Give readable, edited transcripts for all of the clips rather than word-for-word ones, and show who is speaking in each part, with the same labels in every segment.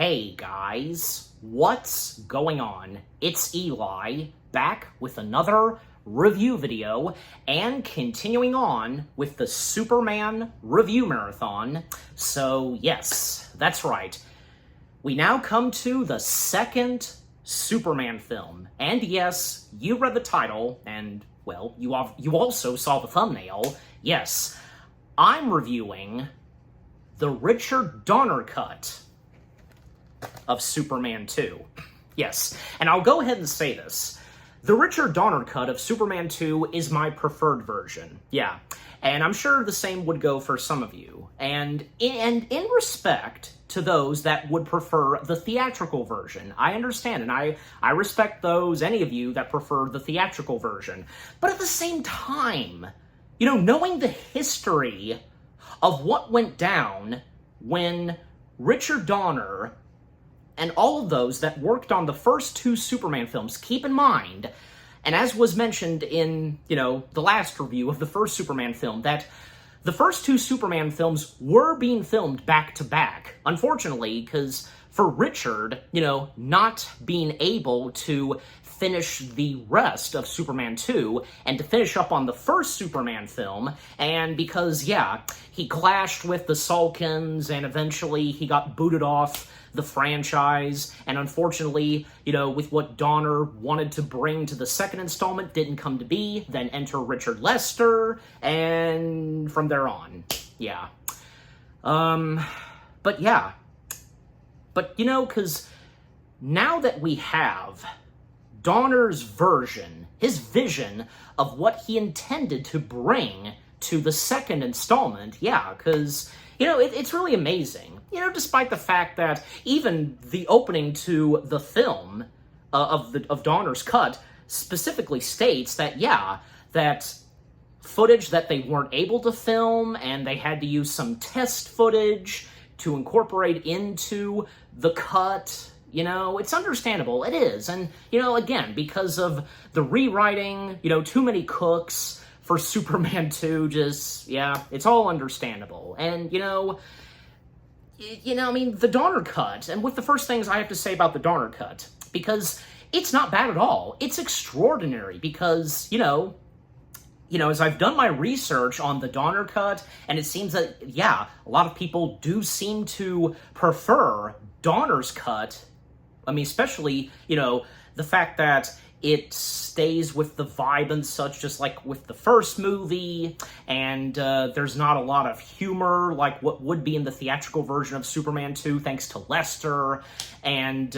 Speaker 1: Hey guys, what's going on? It's Eli, back with another review video, and continuing on with the Superman review marathon. So yes, that's right. We now come to the second Superman film. And yes, you read the title, and, well, you also saw the thumbnail. Yes, I'm reviewing the Richard Donner cut of Superman 2. Yes, and I'll go ahead and say this. The Richard Donner cut of Superman 2 is my preferred version. Yeah, and I'm sure the same would go for some of you. And in respect to those that would prefer the theatrical version, I understand, and I respect any of you that prefer the theatrical version. But at the same time, knowing the history of what went down when Richard Donner and all of those that worked on the first two Superman films, keep in mind, and as was mentioned in, the last review of the first Superman film, that the first two Superman films were being filmed back to back. Unfortunately, because for Richard, not being able to finish the rest of Superman 2 and to finish up on the first Superman film, and because, he clashed with the Salkinds and eventually he got booted off the franchise, and unfortunately, with what Donner wanted to bring to the second installment didn't come to be, then enter Richard Lester, and from there on, But, because now that we have Donner's version, his vision of what he intended to bring to the second installment, because, it's really amazing. Despite the fact that even the opening to the film of Donner's cut specifically states that, that footage that they weren't able to film and they had to use some test footage to incorporate into the cut. It's understandable. It is. And, again, because of the rewriting, too many cooks for Superman 2, it's all understandable. And, the Donner cut, and with the first things I have to say about the Donner cut, because it's not bad at all. It's extraordinary because, as I've done my research on the Donner cut, and it seems that, a lot of people do seem to prefer Donner's cut. I mean, especially, the fact that it stays with the vibe and such, just like with the first movie, and there's not a lot of humor like what would be in the theatrical version of Superman 2, thanks to Lester, and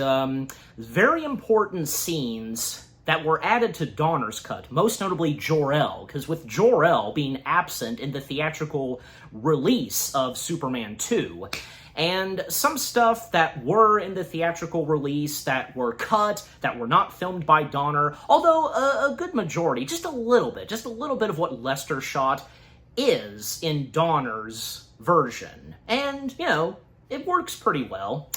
Speaker 1: very important scenes that were added to Donner's cut, most notably Jor-El, because with Jor-El being absent in the theatrical release of Superman 2, and some stuff that were in the theatrical release that were cut, that were not filmed by Donner, although a good majority, just a little bit of what Lester shot is in Donner's version. And, it works pretty well.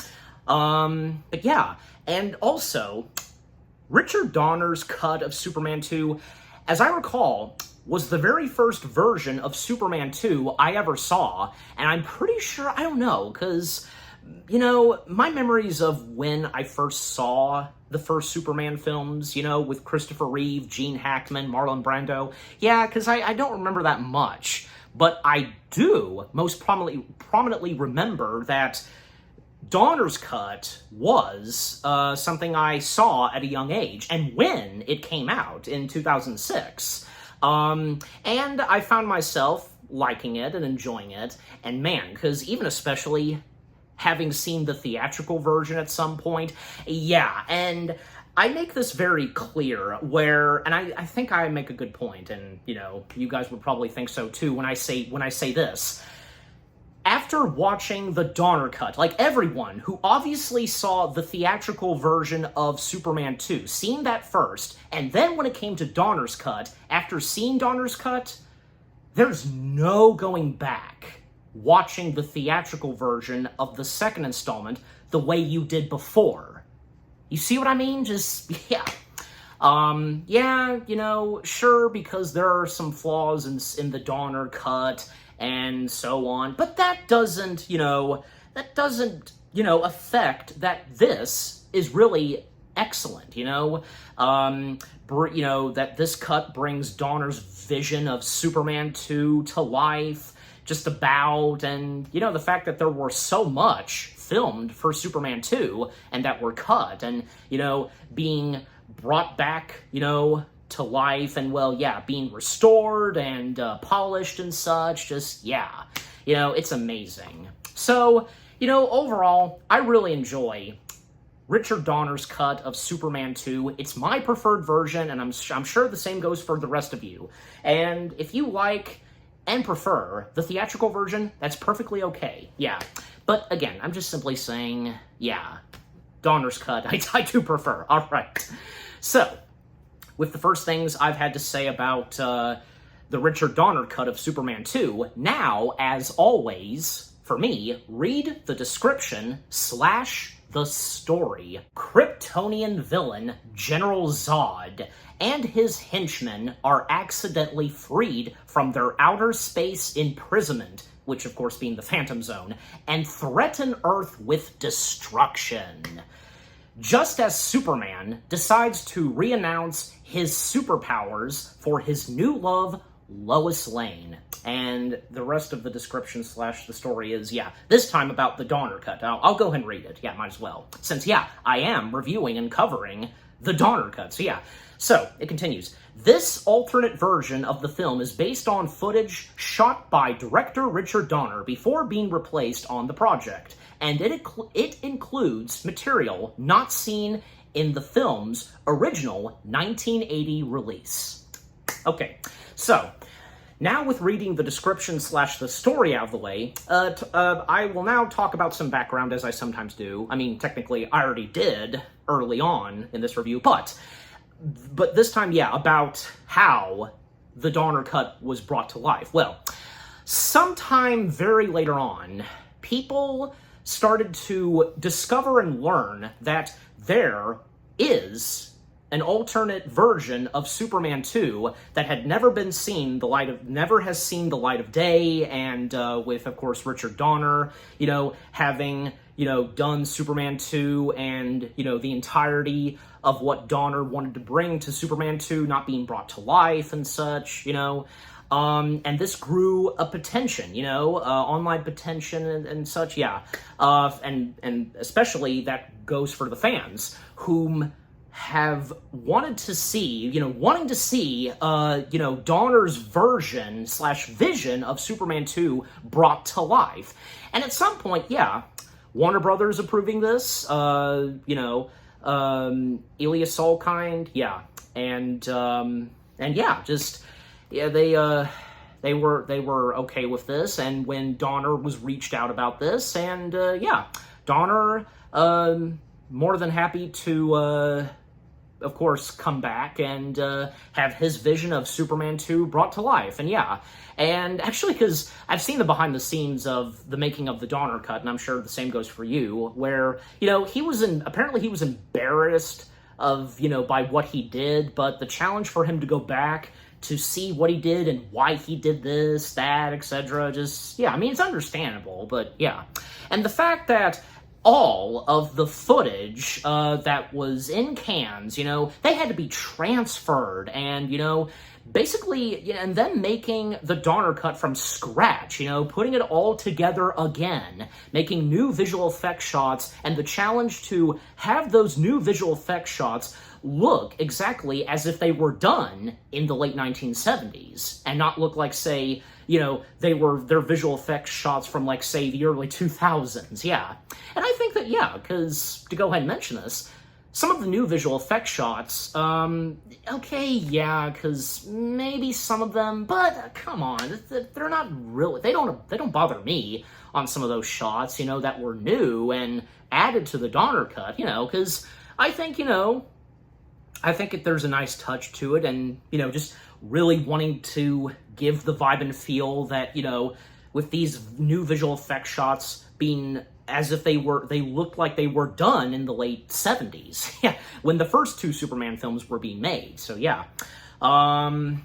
Speaker 1: And also, Richard Donner's cut of Superman 2, as I recall, was the very first version of Superman 2 I ever saw, and I'm pretty sure, I don't know, because, my memories of when I first saw the first Superman films, with Christopher Reeve, Gene Hackman, Marlon Brando, because I don't remember that much, but I do most prominently remember that Donner's cut was something I saw at a young age, and when it came out in 2006. And I found myself liking it and enjoying it, and man, because even especially having seen the theatrical version at some point, and I make this very clear and I think I make a good point, and, you guys would probably think so too when I say this. After watching the Donner cut, like everyone who obviously saw the theatrical version of Superman 2, seeing that first, and then when it came to Donner's cut, after seeing Donner's cut, there's no going back watching the theatrical version of the second installment the way you did before. You see what I mean? Sure, because there are some flaws in the Donner cut, and so on. But that doesn't, effect that this is really excellent, that this cut brings Donner's vision of Superman 2 to life, just about, and, the fact that there were so much filmed for Superman 2 and that were cut and, being brought back, to life and, being restored and polished and such, it's amazing. So, overall, I really enjoy Richard Donner's cut of Superman 2. It's my preferred version, and I'm sure the same goes for the rest of you. And if you like and prefer the theatrical version, that's perfectly okay. Yeah. But again, I'm just simply saying, Donner's cut, I do prefer. All right. So, with the first things I've had to say about the Richard Donner cut of Superman 2, now, as always, for me, read the description / the story. Kryptonian villain General Zod and his henchmen are accidentally freed from their outer space imprisonment, which of course being the Phantom Zone, and threaten Earth with destruction. Just as Superman decides to re-announce his superpowers for his new love, Lois Lane. And the rest of the description / the story is, this time about the Donner cut. I'll go ahead and read it. Might as well. Since, I am reviewing and covering the Donner cut. So, it continues. This alternate version of the film is based on footage shot by director Richard Donner before being replaced on the project. And it includes material not seen in the film's original 1980 release. Okay, so, now with reading the description / the story out of the way, I will now talk about some background as I sometimes do. I mean, technically, I already did early on in this review, but this time, about how the Donner cut was brought to life. Well, sometime very later on, people started to discover and learn that there is an alternate version of Superman 2 that had never has seen the light of day, and with, of course, Richard Donner, having, done Superman 2 and, the entirety of what Donner wanted to bring to Superman 2 not being brought to life and such, and this grew a petition, online petition and such, and especially that goes for the fans, whom have wanting to see, Donner's version / vision of Superman 2 brought to life. And at some point, Warner Brothers approving this, Elias Salkind, they were okay with this, and when Donner was reached out about this, and Donner, more than happy to, of course, come back and have his vision of Superman 2 brought to life. And actually, because I've seen the behind the scenes of the making of the Donner cut, and I'm sure the same goes for you, where, apparently he was embarrassed of, by what he did, but the challenge for him to go back to see what he did and why he did this, that, etc., it's understandable, but And the fact that all of the footage that was in cans, they had to be transferred and, basically, and then making the Donner cut from scratch, putting it all together again, making new visual effects shots, and the challenge to have those new visual effects shots look exactly as if they were done in the late 1970s, and not look like, say, their visual effects shots from, like, say, the early 2000s, And I think that, because, to go ahead and mention this, some of the new visual effects shots, because maybe some of them, but come on, they're not really, they don't bother me on some of those shots, that were new and added to the Donner cut, because I think, there's a nice touch to it, and, just really wanting to give the vibe and feel that, with these new visual effects shots being as if they looked like they were done in the late 70s, when the first two Superman films were being made, so and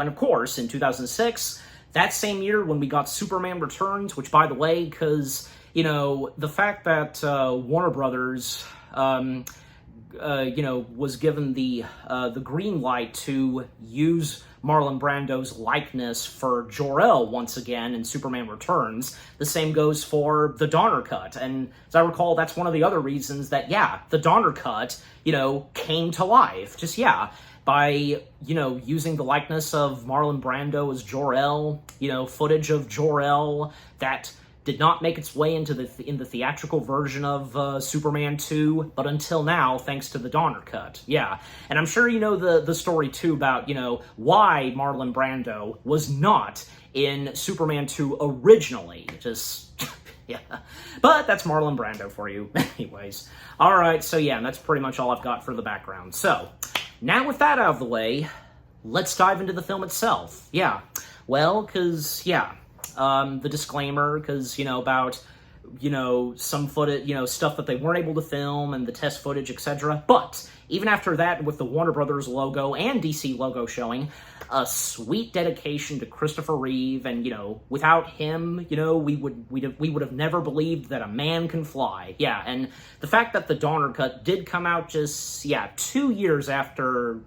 Speaker 1: of course, in 2006, that same year when we got Superman Returns, which, by the way, because the fact that Warner Brothers, was given the green light to use Marlon Brando's likeness for Jor-El once again in Superman Returns. The same goes for the Donner Cut, and as I recall, that's one of the other reasons that, the Donner Cut, came to life. Just, by, using the likeness of Marlon Brando as Jor-El, footage of Jor-El that did not make its way into the theatrical version of Superman 2, but until now, thanks to the Donner Cut. Yeah, and I'm sure you know the story, too, about, why Marlon Brando was not in Superman 2 originally. Just, yeah. But that's Marlon Brando for you. Anyways. Alright, so yeah, and that's pretty much all I've got for the background. So, now with that out of the way, let's dive into the film itself. Yeah, well, because, the disclaimer, because, about, some footage, stuff that they weren't able to film and the test footage, etc. But even after that, with the Warner Brothers logo and DC logo showing, a sweet dedication to Christopher Reeve, and, without him, we would have never believed that a man can fly. Yeah, and the fact that the Donner Cut did come out just, 2 years after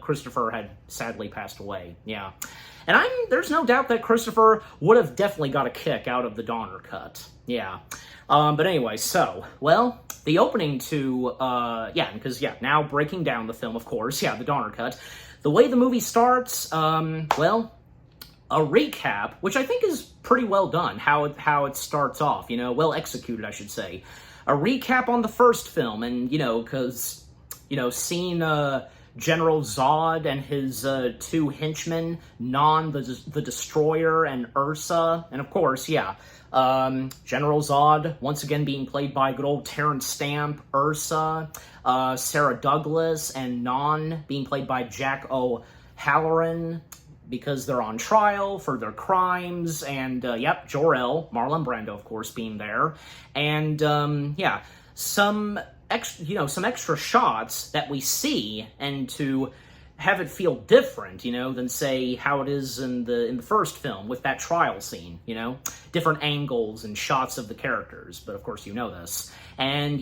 Speaker 1: Christopher had sadly passed away. Yeah. And there's no doubt that Christopher would have definitely got a kick out of the Donner Cut. Yeah. But anyway, so, well, the opening to, because, now breaking down the film, of course, the Donner Cut. The way the movie starts, well, a recap, which I think is pretty well done, how it starts off, well executed, I should say. A recap on the first film, and, because, seeing, General Zod and his two henchmen, Non the Destroyer and Ursa, and of course, General Zod, once again being played by good old Terrence Stamp, Ursa, Sarah Douglas, and Non being played by Jack O'Halloran, because they're on trial for their crimes, and, Jor-El, Marlon Brando, of course, being there, and, some extra shots that we see, and to have it feel different, than, say, how it is in the first film with that trial scene, different angles and shots of the characters, but of course you know this. And,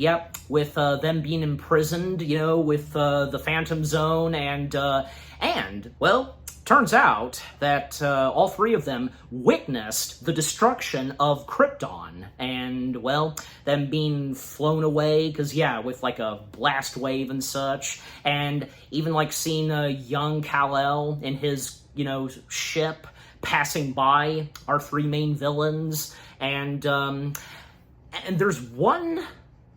Speaker 1: with them being imprisoned, with the Phantom Zone, and, well, turns out that all three of them witnessed the destruction of Krypton, and, well, them being flown away, because, with, like, a blast wave and such, and even, like, seeing young Kal-El in his, ship passing by our three main villains, and there's one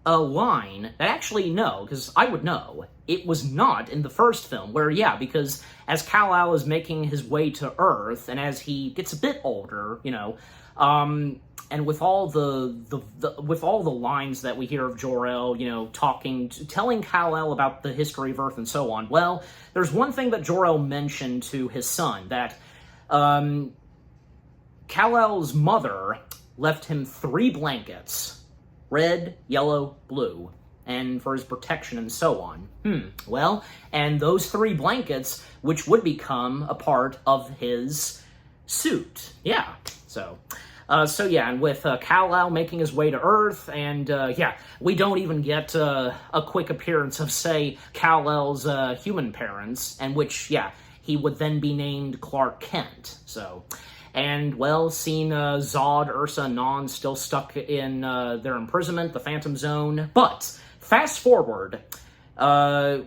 Speaker 1: line that actually, no, because I would know, it was not in the first film, where, because as Kal-El is making his way to Earth, and as he gets a bit older, and with all the lines that we hear of Jor-El, telling Kal-El about the history of Earth and so on, well, there's one thing that Jor-El mentioned to his son, that Kal-El's mother left him 3 blankets, red, yellow, blue, and for his protection and so on. Well, and those 3 blankets, which would become a part of his suit. Yeah, so, and with Kal-El making his way to Earth, and, we don't even get a quick appearance of, say, Kal-El's human parents, and which, he would then be named Clark Kent, so. And, well, seeing Zod, Ursa, and Non still stuck in their imprisonment, the Phantom Zone. But, fast forward,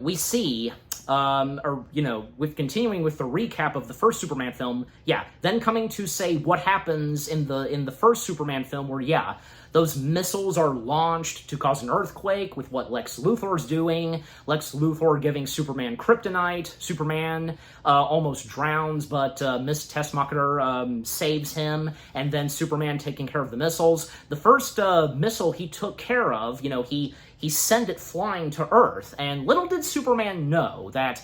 Speaker 1: we see, with continuing with the recap of the first Superman film, then coming to say what happens in the first Superman film, where, those missiles are launched to cause an earthquake with what Lex Luthor's doing, Lex Luthor giving Superman kryptonite, Superman almost drowns, but Miss Tessmacher saves him, and then Superman taking care of the missiles. The first missile he took care of, he sent it flying to Earth, and little did Superman know that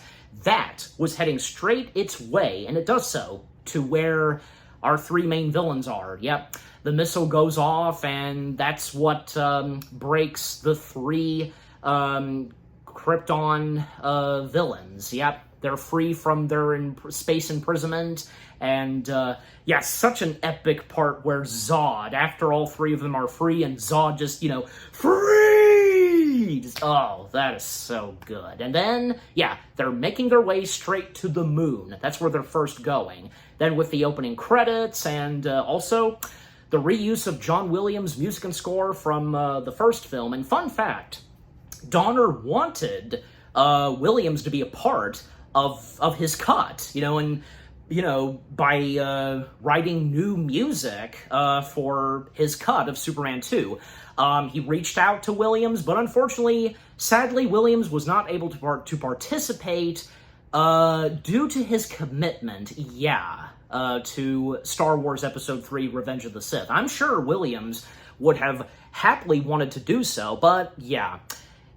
Speaker 1: was heading straight its way, and it does so, to where our 3 main villains are. The missile goes off, and that's what breaks the 3 Krypton villains. They're free from their space imprisonment, And, yeah, such an epic part where Zod, after all three of them are free, and Zod just, free! Oh, that is so good. And then, yeah, they're making their way straight to the moon. That's where they're first going. Then with the opening credits, and also the reuse of John Williams' music and score from the first film. And fun fact, Donner wanted Williams to be a part of his cut, by writing new music for his cut of Superman 2. He reached out to Williams, but unfortunately, sadly, Williams was not able to participate due to his commitment, to Star Wars Episode 3, Revenge of the Sith. I'm sure Williams would have happily wanted to do so, but yeah,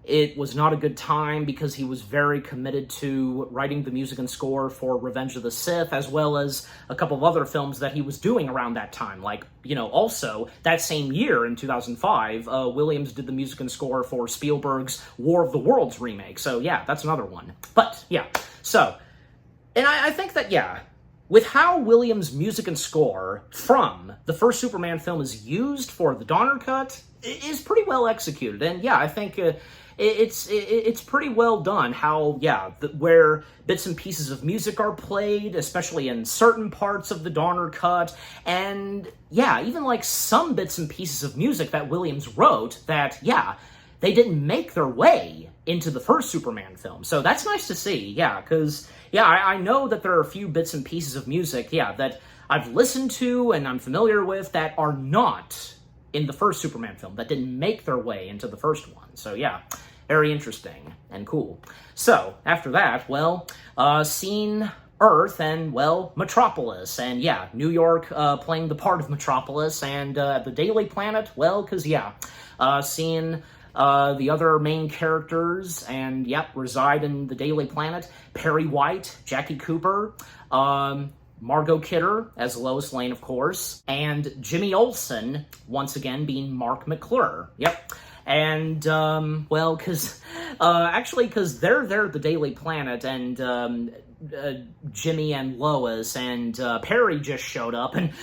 Speaker 1: it was not a good time because he was very committed to writing the music and score for Revenge of the Sith, as well as a couple of other films that he was doing around that time. Like, also, that same year, in 2005, Williams did the music and score for Spielberg's War of the Worlds remake. So, yeah, that's another one. But, yeah, so, and I think that, with how Williams' music and score from the first Superman film is used for the Donner cut, it is pretty well executed. And, I think it's pretty well done how, where bits and pieces of music are played, especially in certain parts of the Donner cut, and, even, like, some bits and pieces of music that Williams wrote that, they didn't make their way into the first Superman film. So that's nice to see, because, I know that there are a few bits and pieces of music, that I've listened to and I'm familiar with that are not in the first Superman film, that didn't make their way into the first one. So, very interesting and cool. So, after that, seen Earth and, Metropolis. And, New York playing the part of Metropolis. And the Daily Planet, because, seeing the other main characters and, reside in the Daily Planet. Perry White, Jackie Cooper, Margot Kidder as Lois Lane, of course, and Jimmy Olsen, once again, being Mark McClure. And, because they're there at the Daily Planet, and, Jimmy and Lois, and, Perry just showed up, and,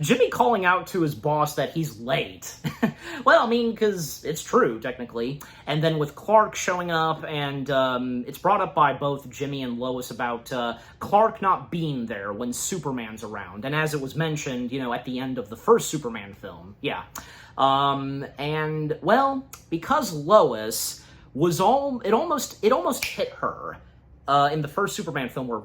Speaker 1: Jimmy calling out to his boss that he's late. Because it's true, technically. And then with Clark showing up, and, it's brought up by both Jimmy and Lois about, Clark not being there when Superman's around. And as it was mentioned, at the end of the first Superman film. Because Lois was it almost hit her, in the first Superman film where,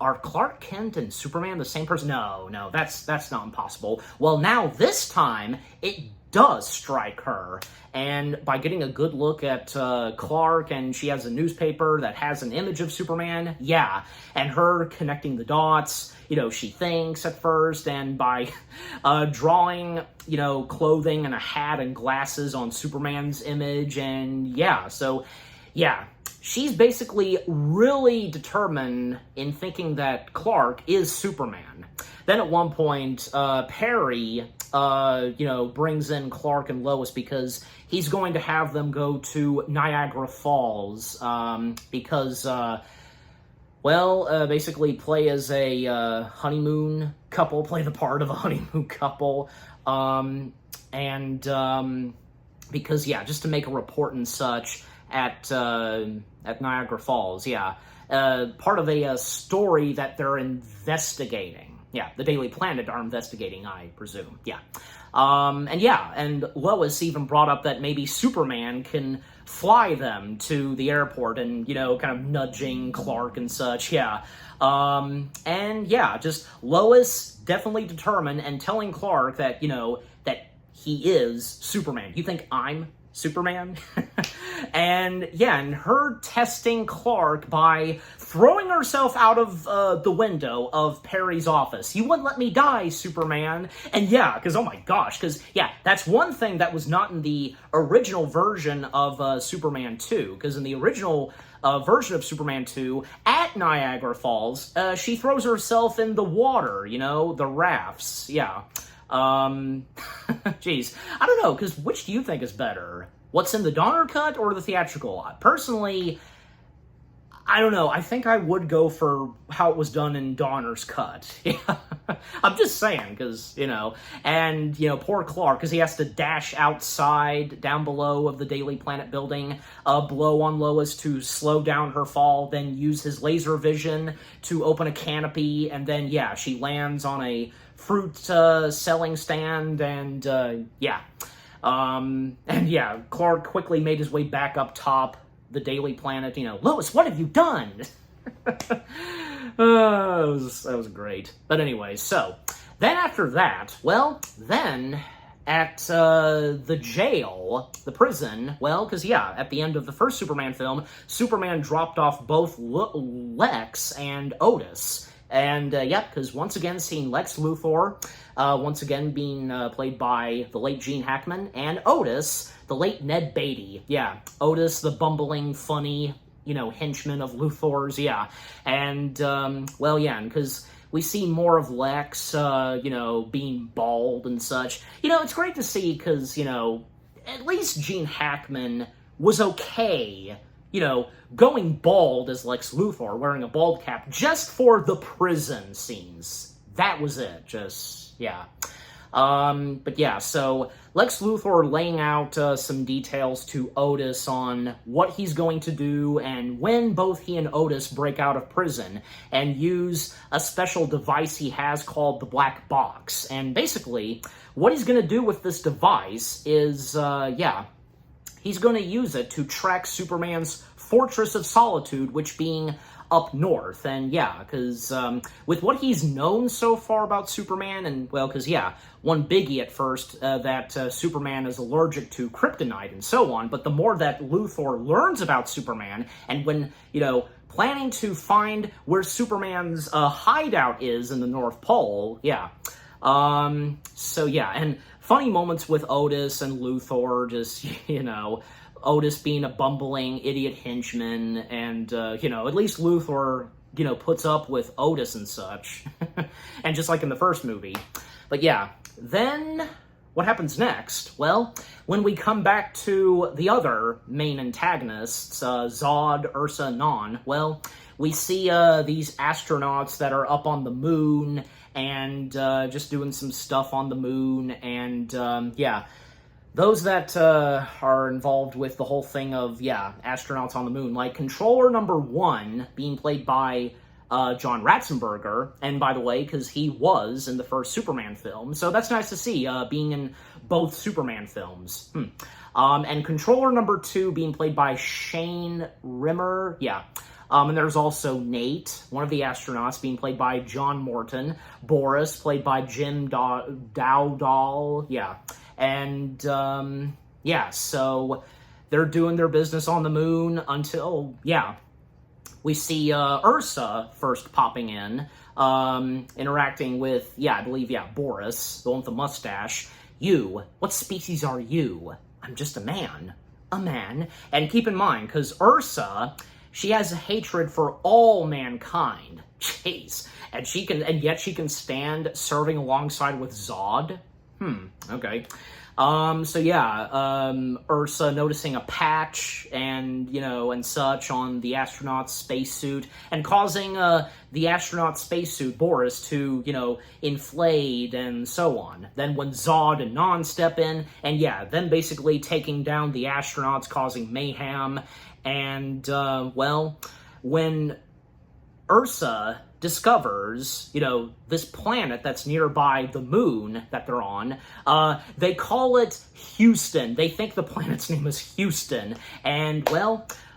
Speaker 1: are Clark Kent and Superman the same person? No, that's not impossible. Well, now this time, it does strike her, and by getting a good look at Clark, and she has a newspaper that has an image of Superman, and her connecting the dots, she thinks at first, and by drawing, clothing and a hat and glasses on Superman's image, and she's basically really determined in thinking that Clark is Superman. Then at one point, Perry, brings in Clark and Lois because he's going to have them go to Niagara Falls, because, basically play as a honeymoon couple, play the part of a honeymoon couple, because, just to make a report and such at Niagara Falls, part of a story that they're investigating. The Daily Planet are investigating, I presume. And Lois even brought up that maybe Superman can fly them to the airport and, kind of nudging Clark and such, just Lois definitely determined and telling Clark that, that he is Superman. You think I'm Superman? And her testing Clark by throwing herself out of the window of Perry's office. You wouldn't let me die, Superman. And because, oh my gosh, because, that's one thing that was not in the original version of Superman 2, because in the original version of Superman 2, at Niagara Falls, she throws herself in the water, the rafts, Geez, I don't know, because which do you think is better? What's in the Donner cut or the theatrical? Personally, I don't know. I think I would go for how it was done in Donner's cut. Yeah. I'm just saying, because, and, poor Clark, because he has to dash outside, down below of the Daily Planet building, blow on Lois to slow down her fall, then use his laser vision to open a canopy, and then, yeah, she lands on a fruit selling stand, and, yeah. And, yeah, Clark quickly made his way back up top the Daily Planet, Lois, what have you done? That was great. But anyway, so, then after that, then at the jail, the prison, because, yeah, at the end of the first Superman film, Superman dropped off both Lex and Otis. And, because once again, seeing Lex Luthor, once again being played by the late Gene Hackman, and Otis, the late Ned Beatty. Yeah, Otis, the bumbling, funny, henchman of Luthor's, yeah. And, because we see more of Lex, being bald and such. It's great to see, because, at least Gene Hackman was okay, going bald as Lex Luthor, wearing a bald cap, just for the prison scenes. That was it, just, yeah. But yeah, so Lex Luthor laying out some details to Otis on what he's going to do and when both he and Otis break out of prison and use a special device he has called the Black Box. And basically, what he's going to do with this device is, he's going to use it to track Superman's Fortress of Solitude, which being up north. And yeah, because with what he's known so far about Superman, and because yeah, one biggie at first, that Superman is allergic to kryptonite and so on, but the more that Luthor learns about Superman, and when, planning to find where Superman's hideout is in the North Pole, yeah. So yeah, and funny moments with Otis and Luthor, just, Otis being a bumbling idiot henchman, and, at least Luthor, puts up with Otis and such. And just like in the first movie. But yeah, then what happens next? Well, when we come back to the other main antagonists, Zod, Ursa, and Non, we see these astronauts that are up on the moon and just doing some stuff on the moon, and yeah, those that are involved with the whole thing of, astronauts on the moon, like Controller number 1 being played by John Ratzenberger, and by the way, because he was in the first Superman film, so that's nice to see, being in both Superman films. And Controller number 2 being played by Shane Rimmer, and there's also Nate, one of the astronauts, being played by John Morton, Boris, played by Jim Dowdall, and, so they're doing their business on the moon until, we see Ursa first popping in, interacting with, I believe, Boris, the one with the mustache. You, what species are you? I'm just a man. A man. And keep in mind, because Ursa, she has a hatred for all mankind. Jeez. And yet she can stand serving alongside with Zod? Okay. Ursa noticing a patch and, and such on the astronaut's spacesuit, and causing the astronaut's spacesuit, Boris, to, inflate and so on. Then when Zod and Non step in, and then basically taking down the astronauts, causing mayhem, and, when Ursa discovers, this planet that's nearby the moon that they're on, they call it Houston. They think the planet's name is Houston. And,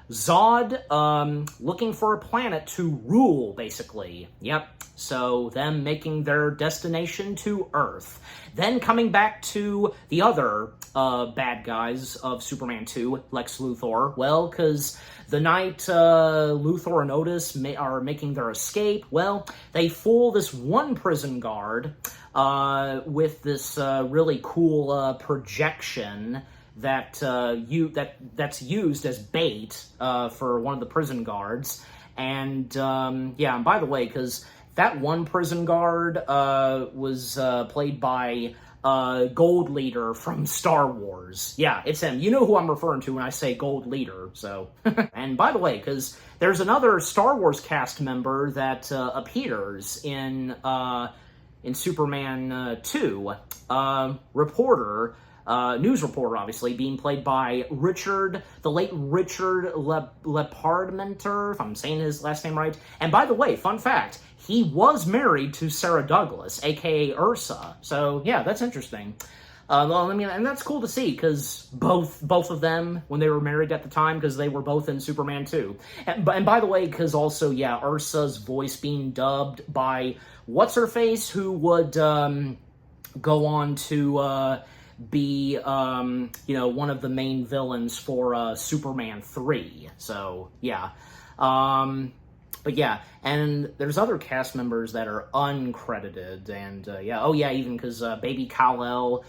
Speaker 1: Zod, looking for a planet to rule, basically. Yep. So, them making their destination to Earth. Then coming back to the other bad guys of Superman 2, Lex Luthor. Because the night Luthor and Otis are making their escape, they fool this one prison guard with this really cool projection that's used as bait for one of the prison guards. And and by the way, because that one prison guard was played by Gold Leader from Star Wars. Yeah, it's him. You know who I'm referring to when I say Gold Leader, so. And by the way, because there's another Star Wars cast member that appears in Superman 2, reporter, news reporter, obviously, being played by the late Richard Lepardmenter, if I'm saying his last name right. And by the way, fun fact, he was married to Sarah Douglas, aka Ursa. So yeah, that's interesting. Well, I mean, and that's cool to see, because both of them, when they were married at the time, because they were both in Superman 2. And by the way, because also, yeah, Ursa's voice being dubbed by What's-Her-Face, who would go on to be, one of the main villains for Superman 3. So, yeah. But yeah, and there's other cast members that are uncredited, and even because Baby Kal-El,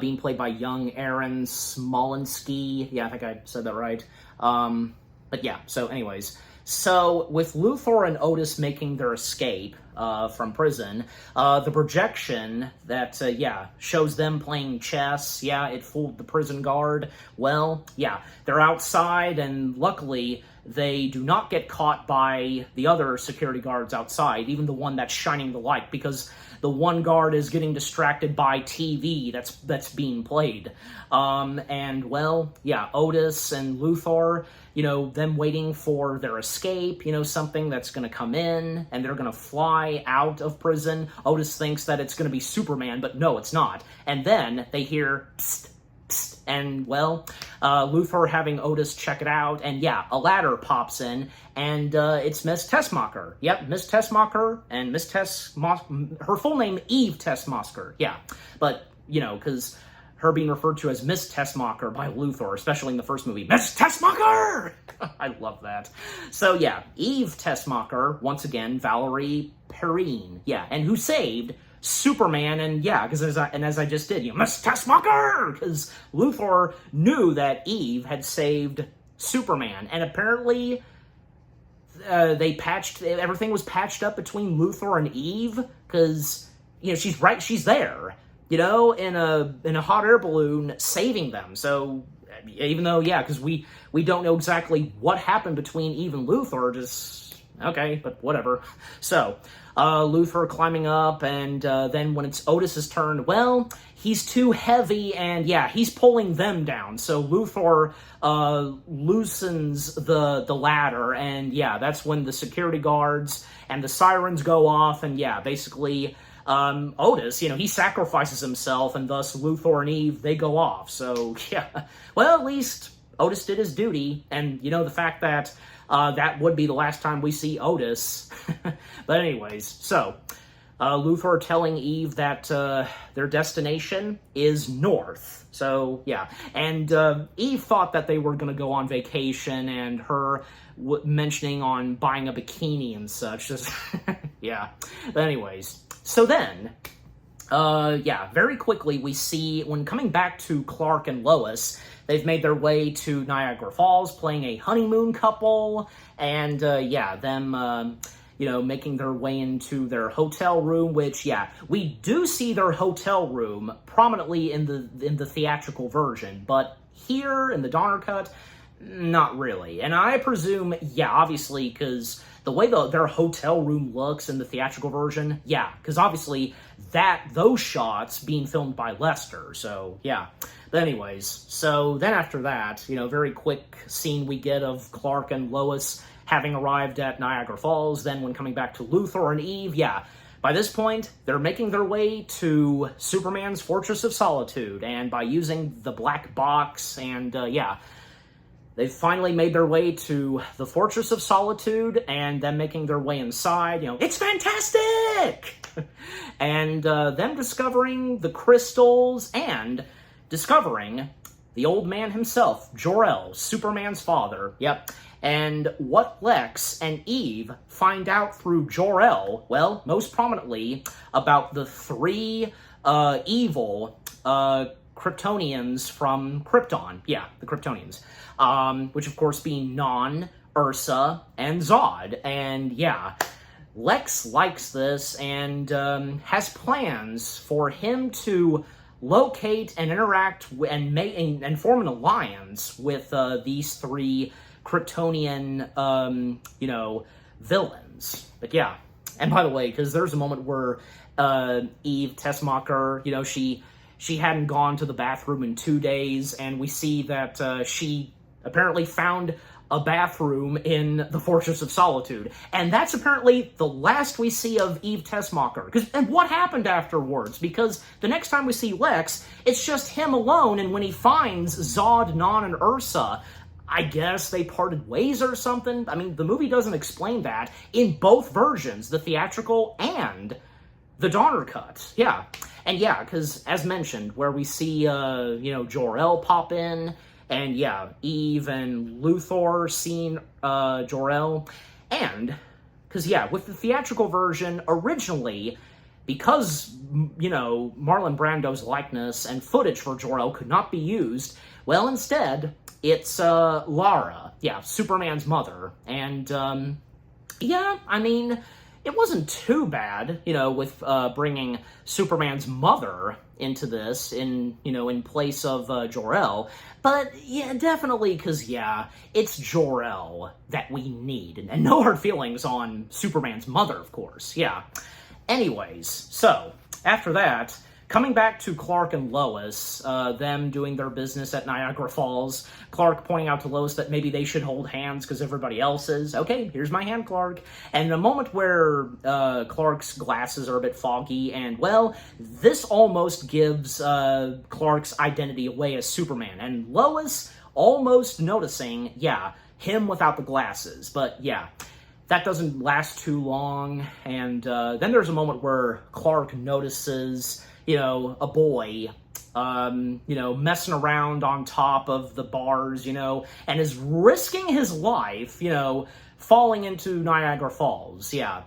Speaker 1: being played by young Aaron Smolinski. Yeah, I think I said that right. But yeah, so anyways. So, with Luthor and Otis making their escape from prison, the projection that, shows them playing chess, it fooled the prison guard. Well, yeah, they're outside, and luckily, they do not get caught by the other security guards outside, even the one that's shining the light, because the one guard is getting distracted by TV that's being played. Otis and Luthor, them waiting for their escape, something that's going to come in, and they're going to fly out of prison. Otis thinks that it's going to be Superman, but no, it's not. And then they hear, psst, psst, and, Luthor having Otis check it out, and a ladder pops in, and it's Miss Tessmacher. Yep, Miss Tessmacher, and Miss Tessmacher, her full name, Eve Tessmacher, but, because her being referred to as Miss Tessmacher by Luthor, especially in the first movie, Miss Tessmacher! I love that. So, Eve Tessmacher, once again, Valerie Perrine, and who saved Superman, and because as I just did, Miss Tessmacher, because Luthor knew that Eve had saved Superman, and apparently everything was patched up between Luthor and Eve, because she's there, in a hot air balloon saving them. So even though because we don't know exactly what happened between Eve and Luthor, just okay, but whatever. So Luthor climbing up, and then when it's Otis's turn, he's too heavy, and he's pulling them down. So Luthor loosens the ladder, and that's when the security guards and the sirens go off, and basically Otis, he sacrifices himself, and thus Luthor and Eve, they go off. So at least Otis did his duty, and the fact that that would be the last time we see Otis. But anyways, so Luthor telling Eve that their destination is north. So, and Eve thought that they were going to go on vacation, and her mentioning on buying a bikini and such. Just But anyways, so then, very quickly we see, when coming back to Clark and Lois, they've made their way to Niagara Falls, playing a honeymoon couple, and, them, making their way into their hotel room, which, we do see their hotel room prominently in the theatrical version, but here in the Donner cut, not really. And I presume, obviously, because the way their hotel room looks in the theatrical version, because obviously those shots being filmed by Lester, so But anyways, so then after that, very quick scene we get of Clark and Lois having arrived at Niagara Falls. Then when coming back to Luthor and Eve, by this point, they're making their way to Superman's Fortress of Solitude, and by using the black box, and they've finally made their way to the Fortress of Solitude, and then making their way inside, it's fantastic! And them discovering the crystals, and discovering the old man himself, Jor-El, Superman's father. Yep. And what Lex and Eve find out through Jor-El, most prominently, about the three evil Kryptonians from Krypton. The Kryptonians. Which, of course, being Non, Ursa, and Zod. And, Lex likes this, and has plans for him to locate and interact and form an alliance with these three Kryptonian, villains. But yeah, and by the way, because there's a moment where Eve Tessmacher, she hadn't gone to the bathroom in 2 days, and we see that she apparently found a bathroom in the Fortress of Solitude. And that's apparently the last we see of Eve Tessmacher. And what happened afterwards? Because the next time we see Lex, it's just him alone, and when he finds Zod, Non, and Ursa, I guess they parted ways or something. I mean, the movie doesn't explain that in both versions, the theatrical and the Donner cut. Yeah. And yeah, because as mentioned, where we see, Jor-El pop in, and yeah, Eve and Luthor seeing Jor-El. And, because yeah, with the theatrical version, originally, because, Marlon Brando's likeness and footage for Jor-El could not be used, well, instead, it's Lara, yeah, Superman's mother. And, yeah, I mean, it wasn't too bad, with bringing Superman's mother into this in place of Jor-El. But yeah, definitely, because yeah, it's Jor-El that we need, and no hard feelings on Superman's mother, of course. Yeah. Anyways, so after that, coming back to Clark and Lois, them doing their business at Niagara Falls, Clark pointing out to Lois that maybe they should hold hands because everybody else is. Okay, here's my hand, Clark. And in a moment where Clark's glasses are a bit foggy, and, well, this almost gives Clark's identity away as Superman. And Lois almost noticing, yeah, him without the glasses. But, yeah, that doesn't last too long. And then there's a moment where Clark notices a boy, messing around on top of the bars, and is risking his life, falling into Niagara Falls. Yeah.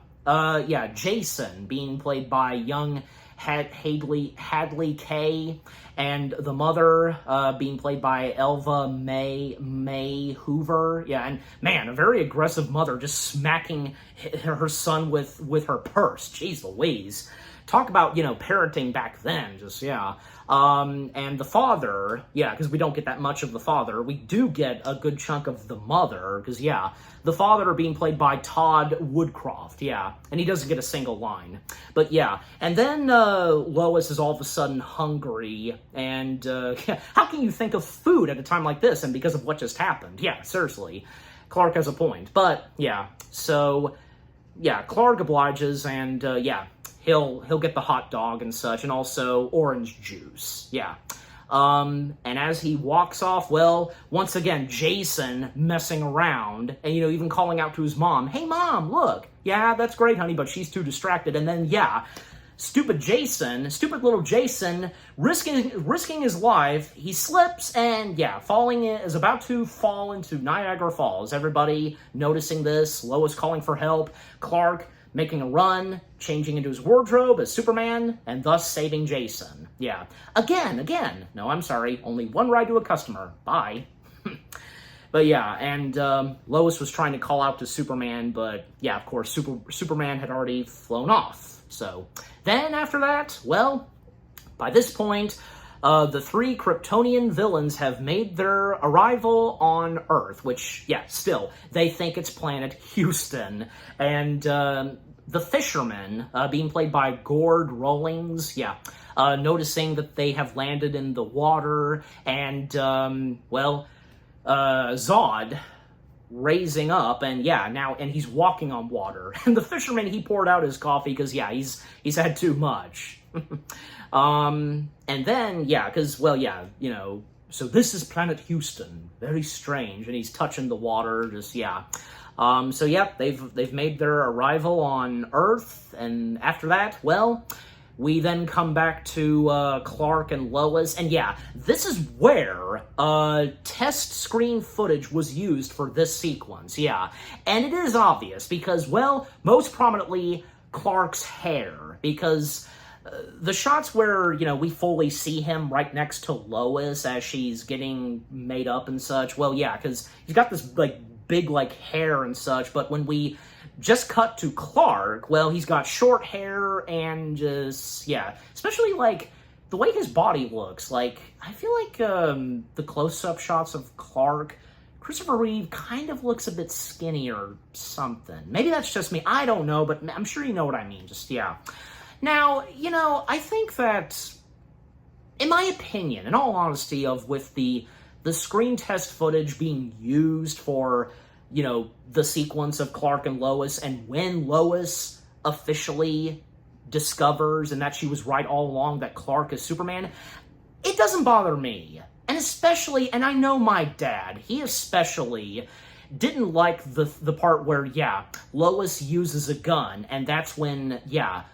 Speaker 1: Jason, being played by young Hadley Kay, and the mother, being played by Elva May Hoover. Yeah, and man, a very aggressive mother, just smacking her son with her purse. Jeez Louise. Talk about, parenting back then, just, yeah. And the father, yeah, because we don't get that much of the father. We do get a good chunk of the mother, because, yeah, the father being played by Todd Woodcroft, yeah, and he doesn't get a single line. But, yeah, and then Lois is all of a sudden hungry, and how can you think of food at a time like this, and because of what just happened? Yeah, seriously, Clark has a point. But, yeah, so, yeah, Clark obliges, and, yeah, He'll get the hot dog and such, and also orange juice. Yeah. And as he walks off, well, once again, Jason messing around, and, even calling out to his mom, "Hey, Mom, look. Yeah, that's great, honey," but she's too distracted. And then, yeah, stupid little Jason, risking his life, he slips and, yeah, is about to fall into Niagara Falls. Everybody noticing this, Lois calling for help, Clark making a run, changing into his wardrobe as Superman, and thus saving Jason. Yeah. Again. No, I'm sorry. Only one ride to a customer. Bye. But yeah, and Lois was trying to call out to Superman, but yeah, of course, Superman had already flown off. So then after that, well, by this point, the three Kryptonian villains have made their arrival on Earth, which, yeah, still, they think it's planet Houston. And the fisherman, being played by Gord Rawlings, yeah, noticing that they have landed in the water, and, Zod raising up, and yeah, and he's walking on water. And the fisherman, he poured out his coffee because, yeah, he's had too much. And then, yeah, because, well, yeah, so this is planet Houston, very strange, and he's touching the water, just, yeah. So, yeah, they've made their arrival on Earth, and after that, well, we then come back to Clark and Lois, and yeah, this is where test screen footage was used for this sequence, yeah. And it is obvious, because, well, most prominently, Clark's hair, because the shots where, we fully see him right next to Lois as she's getting made up and such, well, yeah, because he's got this, big, hair and such, but when we just cut to Clark, well, he's got short hair and just, yeah, especially, the way his body looks, like, I feel like the close-up shots of Clark, Christopher Reeve kind of looks a bit skinny or something. Maybe that's just me. I don't know, but I'm sure you know what I mean. Just, yeah. Now, I think that, in my opinion, in all honesty, with the screen test footage being used for, the sequence of Clark and Lois, and when Lois officially discovers and that she was right all along that Clark is Superman, it doesn't bother me. And especially, and I know my dad, he especially didn't like the part where, Lois uses a gun, and that's when,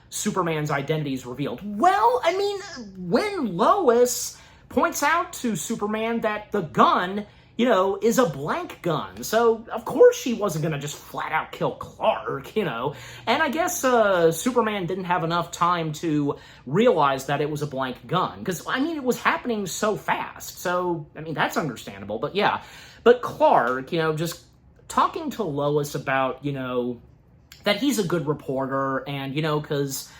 Speaker 1: Superman's identity is revealed. Well, I mean, when Lois points out to Superman that the gun, is a blank gun. So, of course she wasn't going to just flat out kill Clark, And I guess Superman didn't have enough time to realize that it was a blank gun. Because, I mean, it was happening so fast. So, I mean, that's understandable. But, yeah. But Clark, just talking to Lois about, that he's a good reporter and, because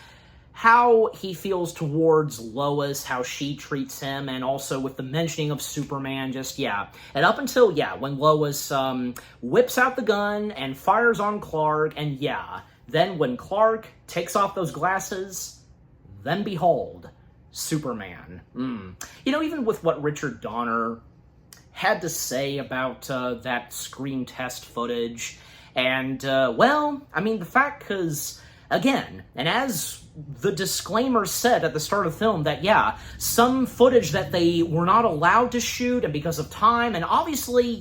Speaker 1: how he feels towards Lois, how she treats him, and also with the mentioning of Superman, just, And up until, when Lois whips out the gun and fires on Clark, and, then when Clark takes off those glasses, then behold, Superman. Even with what Richard Donner had to say about that screen test footage, and, well, I mean, the fact, because, again, and as the disclaimer said at the start of the film, that, some footage that they were not allowed to shoot, and because of time, and obviously,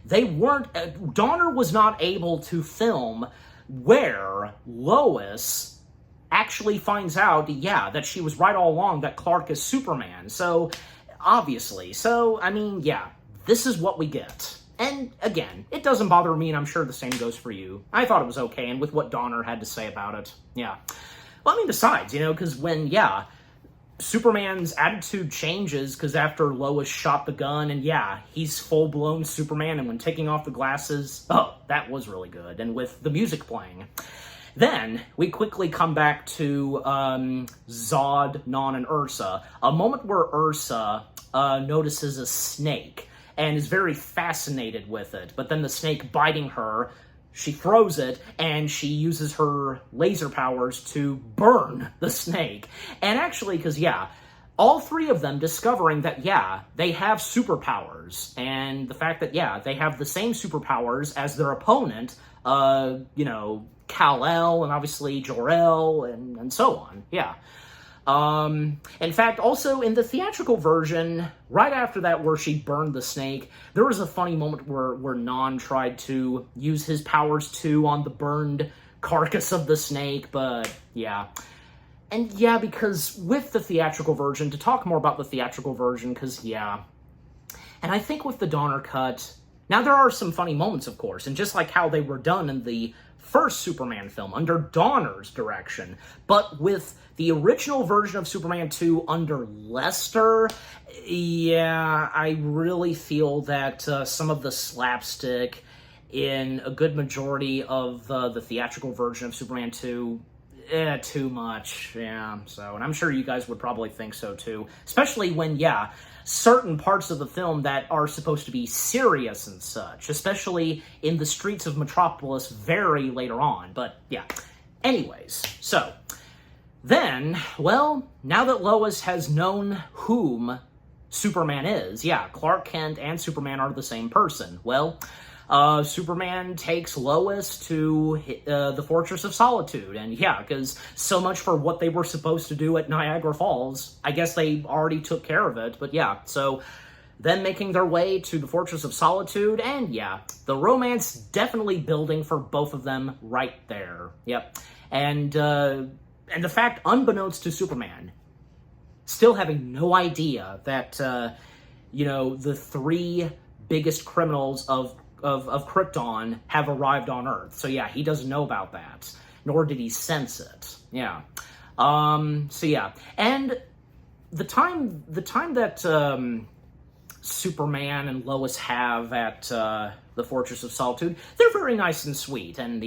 Speaker 1: they weren't, Donner was not able to film where Lois actually finds out, that she was right all along, that Clark is Superman, so, obviously, so, I mean, this is what we get. And, again, it doesn't bother me, and I'm sure the same goes for you. I thought it was okay, and with what Donner had to say about it, Well, I mean, besides, because when, Superman's attitude changes, because after Lois shot the gun, and, he's full-blown Superman, and when taking off the glasses, oh, that was really good, and with the music playing. Then, we quickly come back to Zod, Non, and Ursa, a moment where Ursa notices a snake, and is very fascinated with it. But then the snake biting her, she throws it, and she uses her laser powers to burn the snake. And actually, because, all three of them discovering that, they have superpowers. And the fact that, they have the same superpowers as their opponent, Kal-El, and obviously Jor-El, and so on, In fact, also in the theatrical version, right after that where she burned the snake, there was a funny moment where Non tried to use his powers too on the burned carcass of the snake, but And because with the theatrical version, to talk more about the theatrical version, because and I think with the Donner cut, now there are some funny moments, of course, and just like how they were done in the first Superman film under Donner's direction, but with the original version of Superman 2 under Lester, I really feel that some of the slapstick in a good majority of the theatrical version of Superman 2, too much, so, and I'm sure you guys would probably think so too, especially when, certain parts of the film that are supposed to be serious and such, especially in the streets of Metropolis very later on, but anyways, so, then, well, now that Lois has known whom Superman is, Clark Kent and Superman are the same person, well, Superman takes Lois to the Fortress of Solitude, and because so much for what they were supposed to do at Niagara Falls, I guess they already took care of it, but so then making their way to the Fortress of Solitude, and the romance definitely building for both of them right there, and the fact, unbeknownst to Superman, still having no idea that, the three biggest criminals of Krypton have arrived on Earth. So he doesn't know about that, nor did he sense it. And the time that Superman and Lois have at the Fortress of Solitude, they're very nice and sweet, and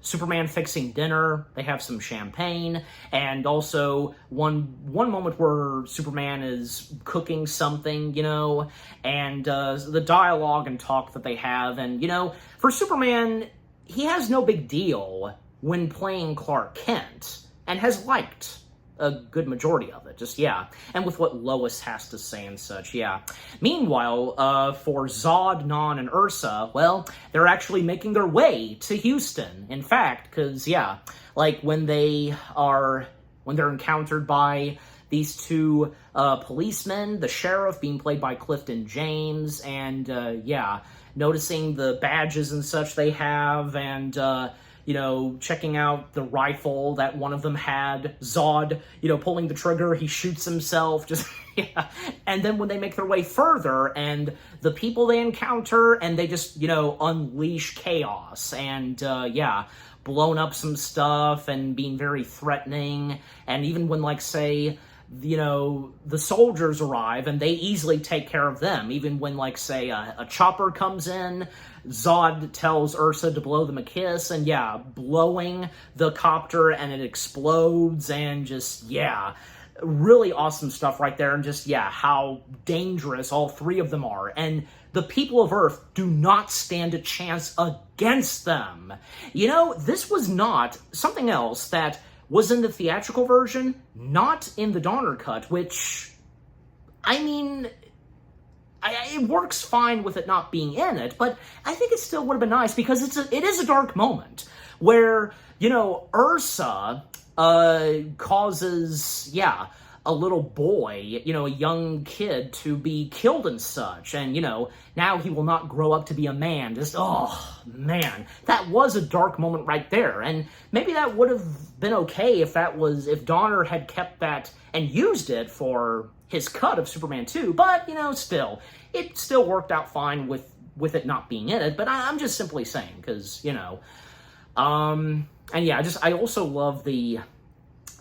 Speaker 1: Superman fixing dinner, they have some champagne, and also one moment where Superman is cooking something, and the dialogue and talk that they have, and, for Superman, he has no big deal when playing Clark Kent, and has liked a good majority of it, and with what Lois has to say and such, Meanwhile, for Zod, Non, and Ursa, well, they're actually making their way to Houston, in fact, because, when they're encountered by these two policemen, the sheriff being played by Clifton James, and, noticing the badges and such they have, and, checking out the rifle that one of them had, Zod, pulling the trigger, he shoots himself, and then when they make their way further, and the people they encounter, and they just, unleash chaos, and, blown up some stuff, and being very threatening, and even when, the soldiers arrive, and they easily take care of them, even when, a chopper comes in, Zod tells Ursa to blow them a kiss, and blowing the copter, and it explodes, and just, really awesome stuff right there, and just, how dangerous all three of them are, and the people of Earth do not stand a chance against them. This was not something else that was in the theatrical version, not in the Donner cut, which, it works fine with it not being in it, but I think it still would have been nice, because it is a dark moment, where, Ursa, causes, a little boy, a young kid to be killed and such, and, now he will not grow up to be a man. Just, oh, man, that was a dark moment right there, and maybe that would have been okay if Donner had kept that and used it for his cut of Superman 2, but, still, it still worked out fine with it not being in it, but I'm just simply saying, because, and I also love the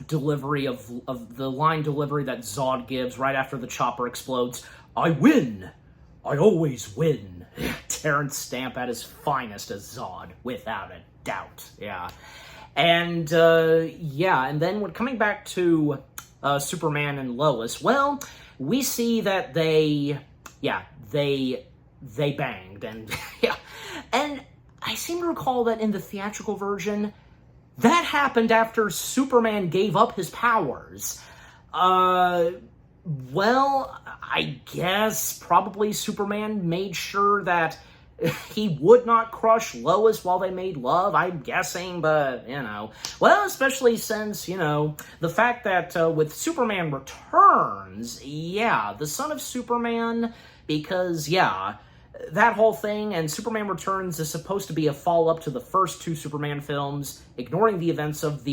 Speaker 1: delivery of the line delivery that Zod gives right after the chopper explodes. I win! I always win! Terrence Stamp at his finest as Zod, without a doubt, And, and then when coming back to Superman and Lois, well, we see that they banged, and, and I seem to recall that in the theatrical version, that happened after Superman gave up his powers. Well, I guess probably Superman made sure that he would not crush Lois while they made love, I'm guessing, but, Well, especially since, the fact that with Superman Returns, the son of Superman, because, that whole thing, and Superman Returns is supposed to be a follow-up to the first two Superman films, ignoring the events of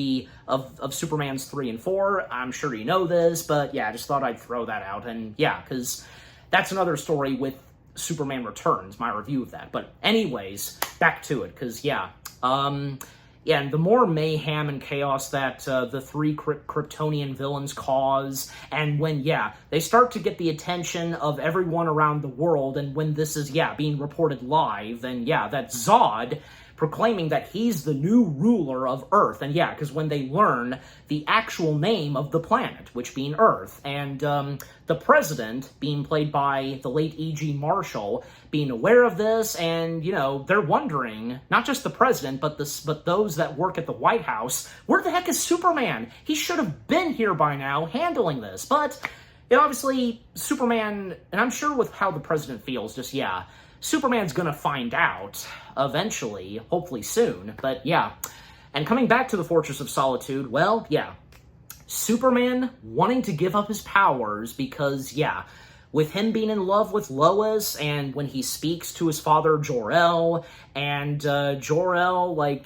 Speaker 1: Superman's 3 and 4. I'm sure you know this, but I just thought I'd throw that out, and because that's another story with Superman Returns, my review of that. But anyways, back to it, because and the more mayhem and chaos that the three Kryptonian villains cause, and when, they start to get the attention of everyone around the world, and when this is, being reported live, then, that's Zod proclaiming that he's the new ruler of Earth, and because when they learn the actual name of the planet, which being Earth, and the president, being played by the late E.G. Marshall, being aware of this, and, they're wondering, not just the president, but those that work at the White House, where the heck is Superman? He should have been here by now, handling this, but, obviously, Superman, and I'm sure with how the president feels, just, Superman's gonna find out eventually, hopefully soon, but And coming back to the Fortress of Solitude, well, Superman wanting to give up his powers because, with him being in love with Lois, and when he speaks to his father, Jor-El, and Jor-El,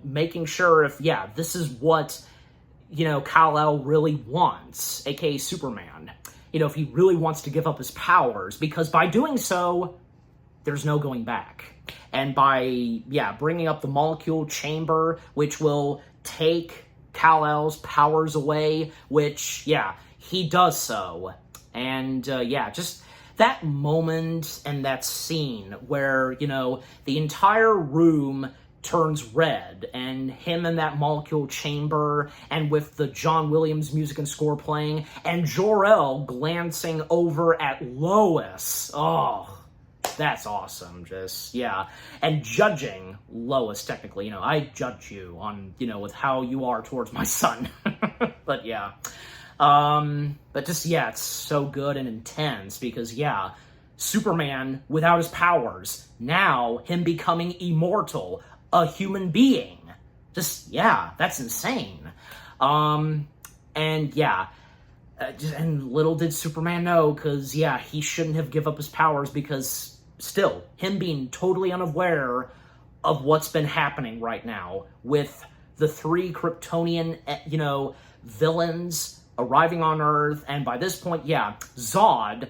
Speaker 1: making sure if, this is what, Kal-El really wants, aka Superman, if he really wants to give up his powers, because by doing so, there's no going back. And by, bringing up the molecule chamber, which will take Kal-El's powers away, which, he does so. And, just that moment and that scene where, the entire room turns red, and him in that molecule chamber, and with the John Williams music and score playing, and Jor-El glancing over at Lois. Oh, that's awesome. Just, yeah. And judging Lois, technically, I judge you on, with how you are towards my son. But yeah. But just, yeah, it's so good and intense because, yeah, Superman without his powers, now him becoming immortal, a human being. Just, yeah, that's insane. And yeah, and little did Superman know, because, yeah, he shouldn't have give up his powers, because still, him being totally unaware of what's been happening right now with the 3 Kryptonian, villains arriving on Earth, and by this point, yeah, Zod,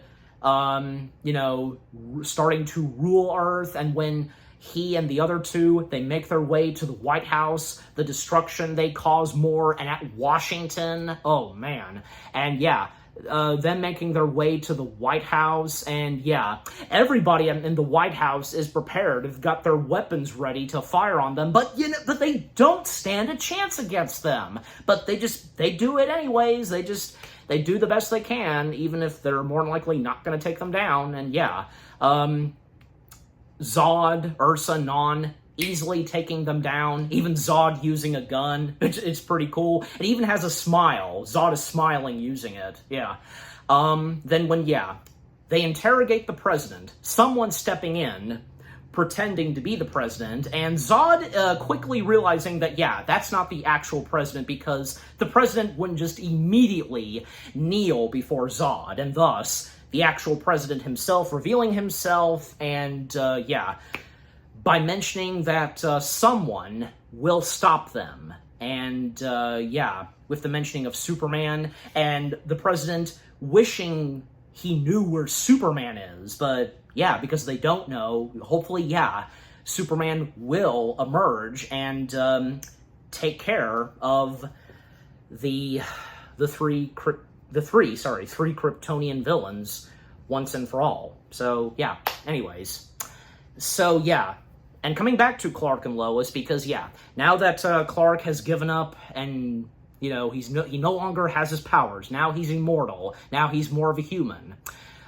Speaker 1: starting to rule Earth, and when he and the other 2, they make their way to the White House, the destruction they cause more, and at Washington, oh man, and yeah, them making their way to the White House, and yeah, everybody in the White House is prepared, have got their weapons ready to fire on them, but but they don't stand a chance against them, but they do it anyways, they do the best they can, even if they're more than likely not going to take them down, and yeah, Zod, Ursa, Non, easily taking them down. Even Zod using a gun. It's pretty cool. It even has a smile. Zod is smiling using it. Yeah. Then when, yeah, they interrogate the president, someone stepping in, pretending to be the president, and Zod quickly realizing that, yeah, that's not the actual president, because the president wouldn't just immediately kneel before Zod, and thus the actual president himself revealing himself, and yeah, by mentioning that someone will stop them, and yeah, with the mentioning of Superman, and the president wishing he knew where Superman is, but yeah, because they don't know, hopefully, yeah, Superman will emerge and take care of the three Kryptonian villains once and for all. So, yeah, anyways. So, yeah, and coming back to Clark and Lois, because, yeah, now that Clark has given up and, he no longer has his powers, now he's immortal, now he's more of a human.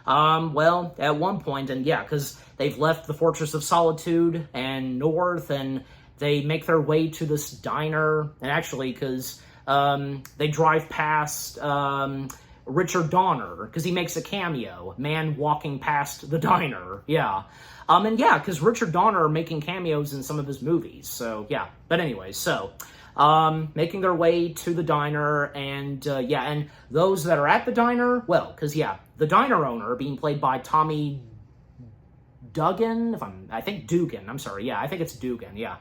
Speaker 1: Well, at one point, and yeah, because they've left the Fortress of Solitude and North, and they make their way to this diner, and actually, because they drive past Richard Donner, because he makes a cameo, man walking past the diner, yeah. And yeah, because Richard Donner making cameos in some of his movies, so yeah. But anyway, so, making their way to the diner, and yeah, and those that are at the diner, well, because yeah, the diner owner being played by Tommy Duggan, I think Dugan, I'm sorry, yeah, I think it's Dugan, yeah.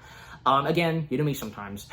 Speaker 1: Again, you know me sometimes.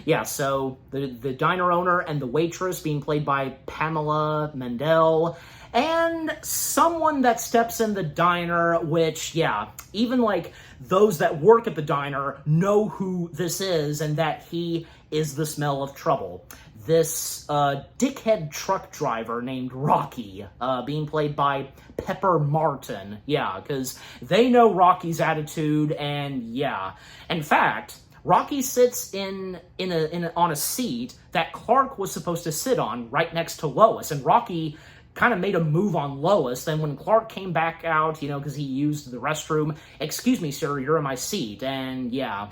Speaker 1: Yeah, so the diner owner and the waitress being played by Pamela Mendel, and someone that steps in the diner, which, yeah, even like those that work at the diner know who this is, and that he is the smell of trouble. This dickhead truck driver named Rocky, being played by Pepper Martin. Yeah, because they know Rocky's attitude, and yeah. In fact, Rocky sits on a seat that Clark was supposed to sit on right next to Lois, and Rocky kind of made a move on Lois. Then when Clark came back out, because he used the restroom, "Excuse me, sir, you're in my seat," and yeah,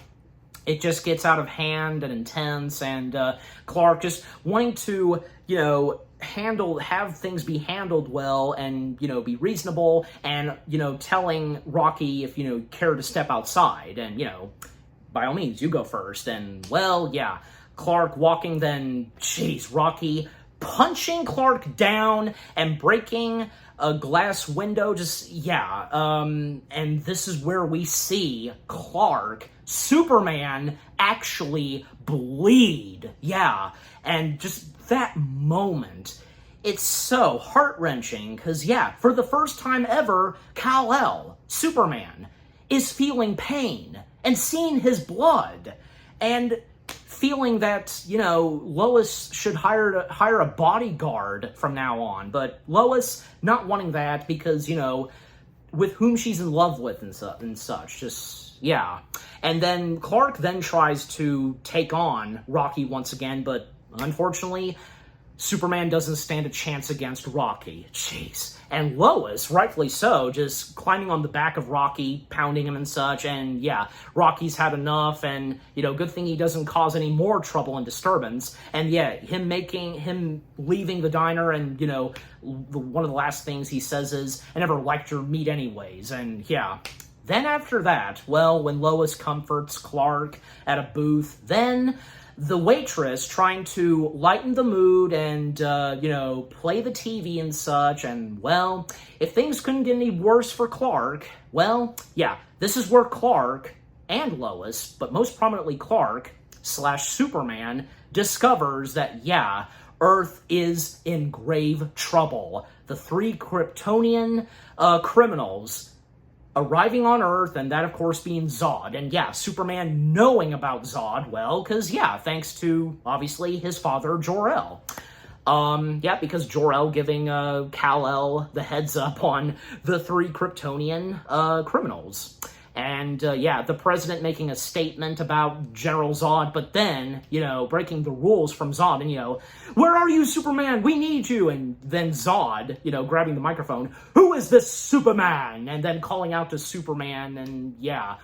Speaker 1: it just gets out of hand and intense, and Clark just wanting to, have things be handled well, and, be reasonable, and, telling Rocky if, care to step outside, and, by all means, you go first, and, well, yeah, Clark walking, then, jeez, Rocky punching Clark down and breaking a glass window, just, yeah, and this is where we see Clark, Superman, actually bleed, yeah, and just that moment, it's so heart-wrenching, because, yeah, for the first time ever, Kal-El, Superman, is feeling pain, and seeing his blood, and feeling that, Lois should hire a bodyguard from now on, but Lois not wanting that because, with whom she's in love with and such. Just, yeah. And then Clark then tries to take on Rocky once again, but unfortunately, Superman doesn't stand a chance against Rocky. Jeez. And Lois, rightfully so, just climbing on the back of Rocky, pounding him and such, and yeah, Rocky's had enough, and, good thing he doesn't cause any more trouble and disturbance, and yeah, him leaving the diner, and, one of the last things he says is, I never liked your meat anyways, and yeah. Then after that, well, when Lois comforts Clark at a booth, then the waitress trying to lighten the mood and, play the TV and such, and, well, if things couldn't get any worse for Clark, well, yeah, this is where Clark and Lois, but most prominently Clark / Superman, discovers that, yeah, Earth is in grave trouble. The 3 Kryptonian criminals arriving on Earth, and that, of course, being Zod. And yeah, Superman knowing about Zod, well, because, yeah, thanks to, obviously, his father, Jor-El. Yeah, because Jor-El giving Kal-El the heads up on the 3 Kryptonian criminals. And, yeah, the president making a statement about General Zod, but then, breaking the rules from Zod, and, where are you, Superman? We need you! And then Zod, grabbing the microphone, who is this Superman? And then calling out to Superman, and, yeah.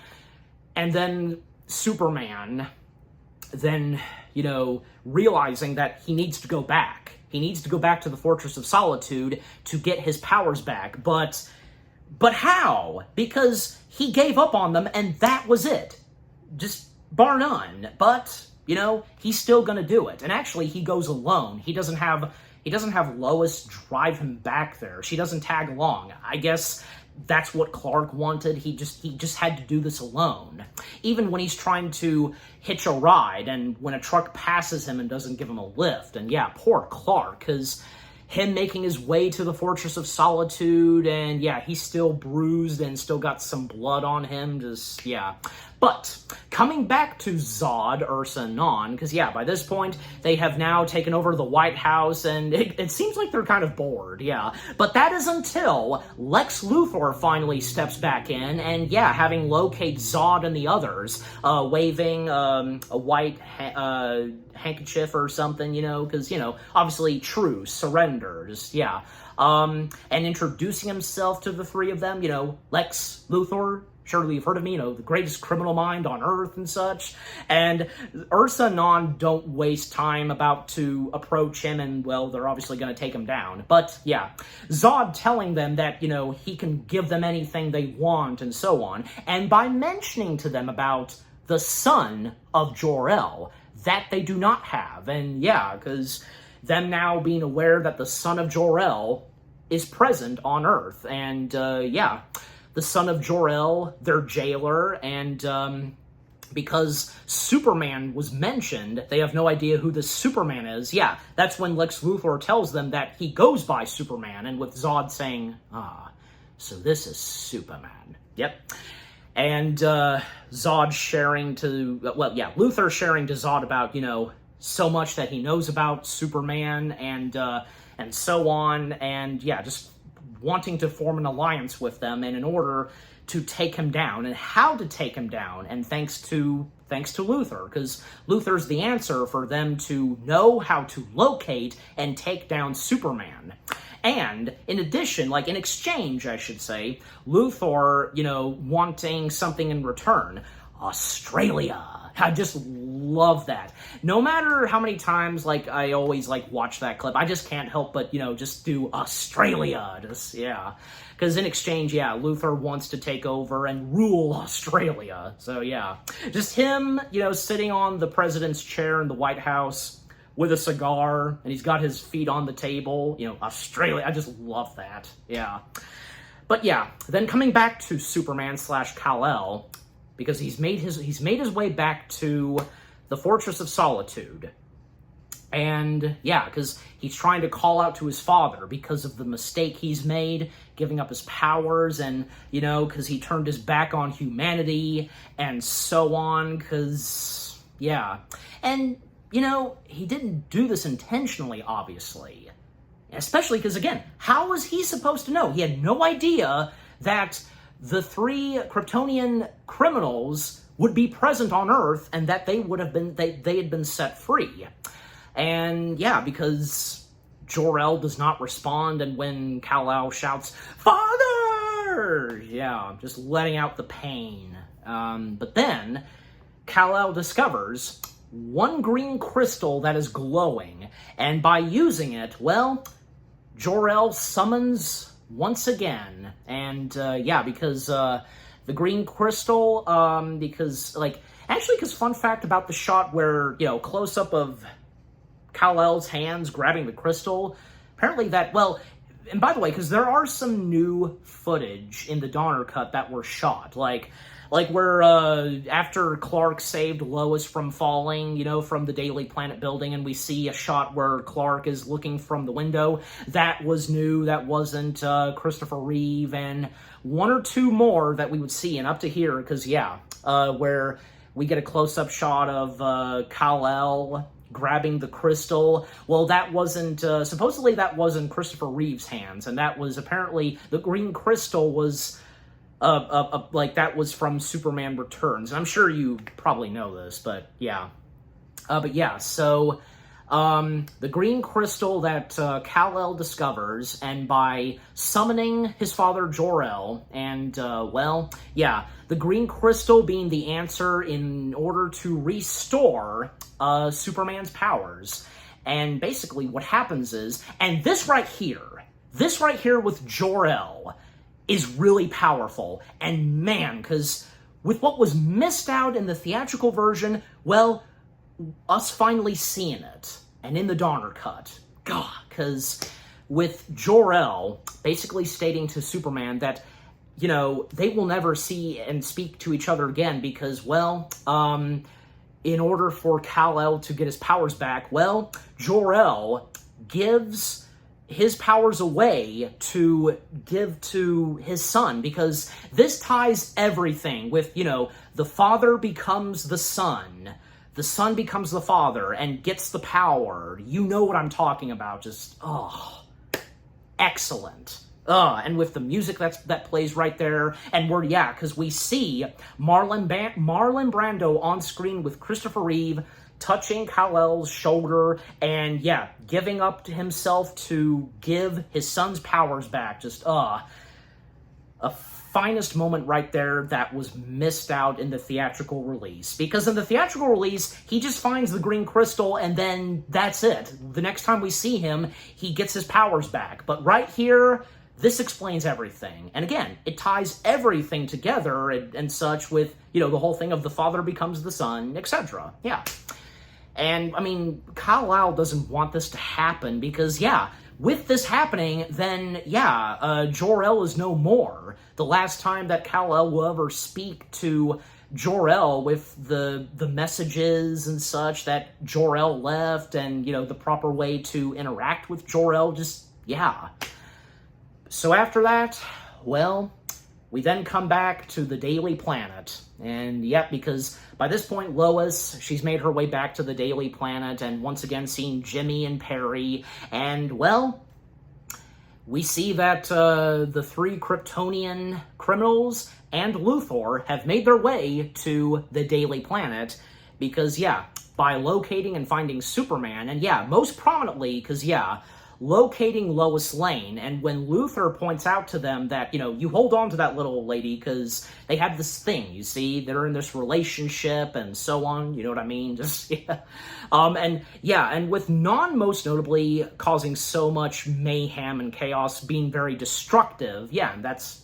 Speaker 1: And then Superman, then, realizing that he needs to go back. He needs to go back to the Fortress of Solitude to get his powers back, But how? Because he gave up on them, and that was it. Just bar none. But, he's still gonna do it. And actually, he goes alone. He doesn't have Lois drive him back there. She doesn't tag along. I guess that's what Clark wanted. He just had to do this alone. Even when he's trying to hitch a ride, and when a truck passes him and doesn't give him a lift. And yeah, poor Clark, because him making his way to the Fortress of Solitude, and yeah, he's still bruised and still got some blood on him, just, yeah. But, coming back to Zod, Ursa, and Non, because yeah, by this point, they have now taken over the White House, and it seems like they're kind of bored, yeah. But that is until Lex Luthor finally steps back in, and yeah, having locate Zod and the others, waving a white handkerchief or something, because, obviously truce, surrenders, yeah. And introducing himself to the 3 of them, Lex Luthor, surely you've heard of me, the greatest criminal mind on Earth and such. And Ursa and Non don't waste time about to approach him, and, well, they're obviously going to take him down. But, yeah, Zod telling them that, he can give them anything they want and so on. And by mentioning to them about the son of Jor-El, that they do not have. And, yeah, because them now being aware that the son of Jor-El is present on Earth. And, yeah, the son of Jor-El, their jailer, and because Superman was mentioned, they have no idea who this Superman is. Yeah, that's when Lex Luthor tells them that he goes by Superman, and with Zod saying, so this is Superman. Yep. And Zod sharing to, well, yeah, Luthor sharing to Zod about, so much that he knows about Superman and so on, and yeah, just wanting to form an alliance with them, and in order to take him down, and how to take him down, and thanks to Luthor, because Luthor's the answer for them to know how to locate and take down Superman. And, in addition, in exchange, I should say, Luthor, wanting something in return. Australia. I just love that. No matter how many times, I always, watch that clip, I just can't help but, just do Australia. Just, yeah. Because in exchange, yeah, Luthor wants to take over and rule Australia. So, yeah. Just him, sitting on the president's chair in the White House with a cigar, and he's got his feet on the table. Australia. I just love that. Yeah. But, yeah. Then coming back to Superman / Kal-El, because he's made his way back to the Fortress of Solitude. And, yeah, because he's trying to call out to his father because of the mistake he's made, giving up his powers, and, because he turned his back on humanity, and so on, because, yeah. And, he didn't do this intentionally, obviously. Especially because, again, how was he supposed to know? He had no idea that the three Kryptonian criminals would be present on Earth and that they had been set free. And yeah, because Jor-El does not respond, and when Kal-El shouts, "Father!" Yeah, just letting out the pain. But then Kal-El discovers one green crystal that is glowing, and by using it, well, Jor-El summons once again. And because the green crystal, because fun fact about the shot where, close up of Kal-El's hands grabbing the crystal, apparently that, and by the way, because there are some new footage in the Donner cut that were shot, like where after Clark saved Lois from falling, from the Daily Planet building, and we see a shot where Clark is looking from the window. That was new. That wasn't Christopher Reeve, and one or two more that we would see, and up to here, because where we get a close-up shot of Kal-El grabbing the crystal. Well, that wasn't, supposedly that wasn't Christopher Reeve's hands, and that was apparently, the green crystal was, that was from Superman Returns. And I'm sure you probably know this, but yeah. So, the green crystal that Kal-El discovers, and by summoning his father Jor-El, and, the green crystal being the answer in order to restore Superman's powers. And basically what happens is, and this right here with Jor-El is really powerful. And man, because with what was missed out in the theatrical version, well, us finally seeing it, and in the Donner cut, God, because with Jor-El basically stating to Superman that, they will never see and speak to each other again because, in order for Kal-El to get his powers back, Jor-El gives his powers away to give to his son, because this ties everything with, the father becomes the son becomes the father and gets the power. You know what I'm talking about. Just, excellent. And with the music that plays right there, and because we see Marlon Brando on screen with Christopher Reeve touching Kal-El's shoulder and, giving up to himself to give his son's powers back. Just, a finest moment right there that was missed out in the theatrical release. Because in the theatrical release, he just finds the green crystal and then that's it. The next time we see him, he gets his powers back. But right here, this explains everything. And again, it ties everything together and such with, the whole thing of the father becomes the son, etc. Yeah. And, Kal-El doesn't want this to happen because, with this happening, then, Jor-El is no more. The last time that Kal-El will ever speak to Jor-El with the messages and such that Jor-El left and, the proper way to interact with Jor-El, So after that, we then come back to the Daily Planet. And because by this point, Lois, she's made her way back to the Daily Planet and once again seen Jimmy and Perry. And, we see that the three Kryptonian criminals and Luthor have made their way to the Daily Planet because, by locating and finding Superman, and most prominently, because, locating Lois Lane. And when Luthor points out to them that, you hold on to that little lady because they have this thing, you see, they're in this relationship and so on, you know what I mean? Just, and with Non most notably causing so much mayhem and chaos, being very destructive, and that's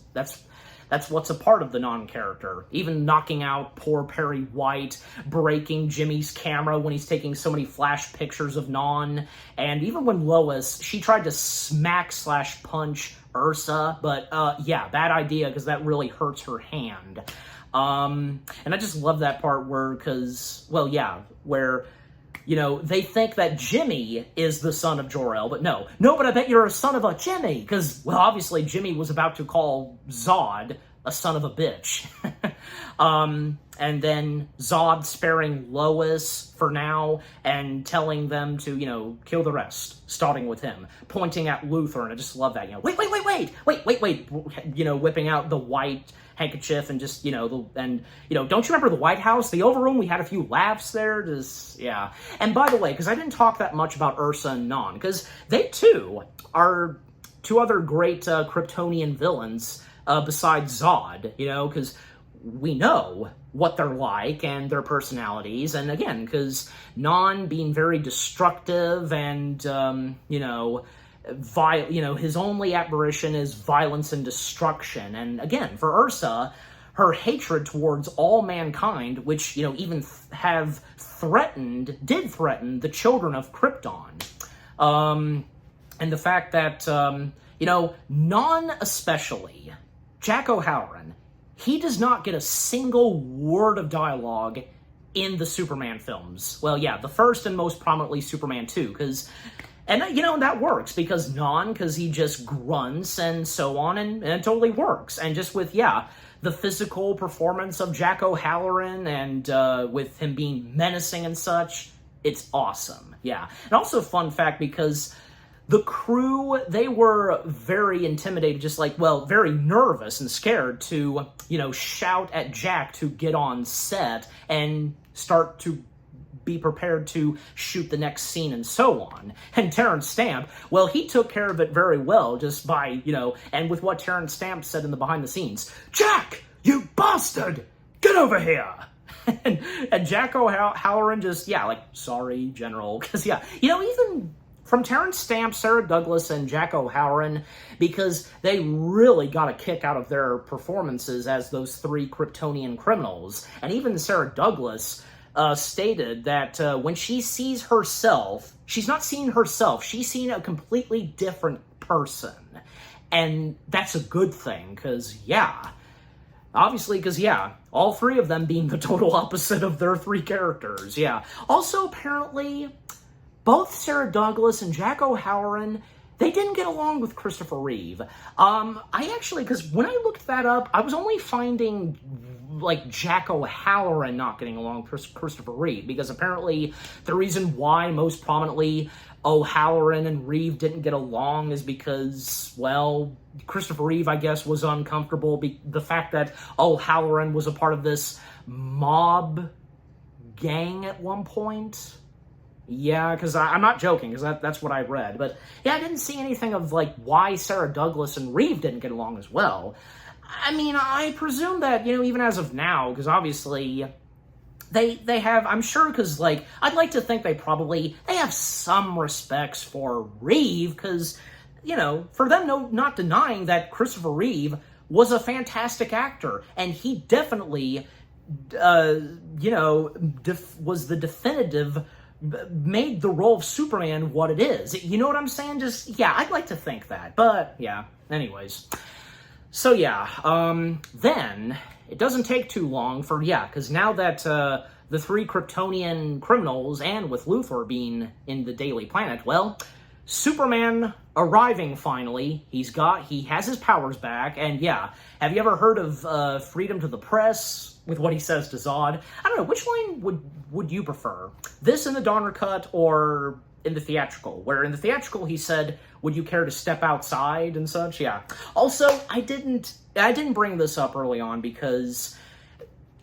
Speaker 1: what's a part of the Non character. Even knocking out poor Perry White, breaking Jimmy's camera when he's taking so many flash pictures of Non, and even when Lois, she tried to smack/punch Ursa, but bad idea because that really hurts her hand. And I just love that part where, where they think that Jimmy is the son of Jor-El, but no, but I bet you're a son of a Jimmy, because, obviously Jimmy was about to call Zod a son of a bitch. And then Zod sparing Lois for now and telling them to, kill the rest, starting with him, pointing at Luthor, and I just love that, wait, whipping out the white handkerchief and just, don't you remember the White House, the Oval Room? We had a few laughs there, yeah. And by the way, because I didn't talk that much about Ursa and Non, because they too are two other great Kryptonian villains besides Zod, because we know what they're like and their personalities, and again, because Non being very destructive and, his only aberration is violence and destruction, and again, for Ursa, her hatred towards all mankind, which, even did threaten the children of Krypton, and the fact that, Non especially, Jack O'Halloran, he does not get a single word of dialogue in the Superman films. Well, yeah, the first and most prominently Superman 2, because, and that works, because because he just grunts and so on, and it totally works. And just with, the physical performance of Jack O'Halloran, and with him being menacing and such, it's awesome, yeah. And also, fun fact, because the crew, they were very intimidated, just very nervous and scared to, shout at Jack to get on set and start to be prepared to shoot the next scene and so on. And Terrence Stamp, well, he took care of it very well just by, and with what Terrence Stamp said in the behind the scenes, "Jack, you bastard, get over here." and Jack O'Halloran just, sorry, General, because, even from Terrence Stamp, Sarah Douglas, and Jack O'Halloran, because they really got a kick out of their performances as those three Kryptonian criminals. And even Sarah Douglas stated that when she sees herself, she's not seeing herself, she's seeing a completely different person. And that's a good thing, because, obviously, because, all three of them being the total opposite of their three characters, Also, apparently, both Sarah Douglas and Jack O'Halloran, they didn't get along with Christopher Reeve. Because when I looked that up, I was only finding, Jack O'Halloran not getting along with Christopher Reeve, because apparently the reason why, most prominently, O'Halloran and Reeve didn't get along is because, well, Christopher Reeve, I guess, was uncomfortable. The fact that O'Halloran was a part of this mob gang at one point. Yeah, because I'm not joking, because that's what I read. But, I didn't see anything of, why Sarah Douglas and Reeve didn't get along as well. I mean, I presume that, even as of now, because obviously they have, I'm sure, because, I'd like to think they have some respects for Reeve, because, for them not denying that Christopher Reeve was a fantastic actor, and he definitely, was the definitive, made the role of Superman what it is. You know what I'm saying? Just, I'd like to think that. But, anyways. So, then, it doesn't take too long for, because now that the three Kryptonian criminals, and with Luthor being in the Daily Planet, well, Superman arriving finally, he has his powers back, and have you ever heard of freedom to the press, with what he says to Zod? I don't know, which line would you prefer? This in the Donner cut, or in the theatrical? Where in the theatrical he said, "Would you care to step outside?" and such, Also, I didn't bring this up early on, because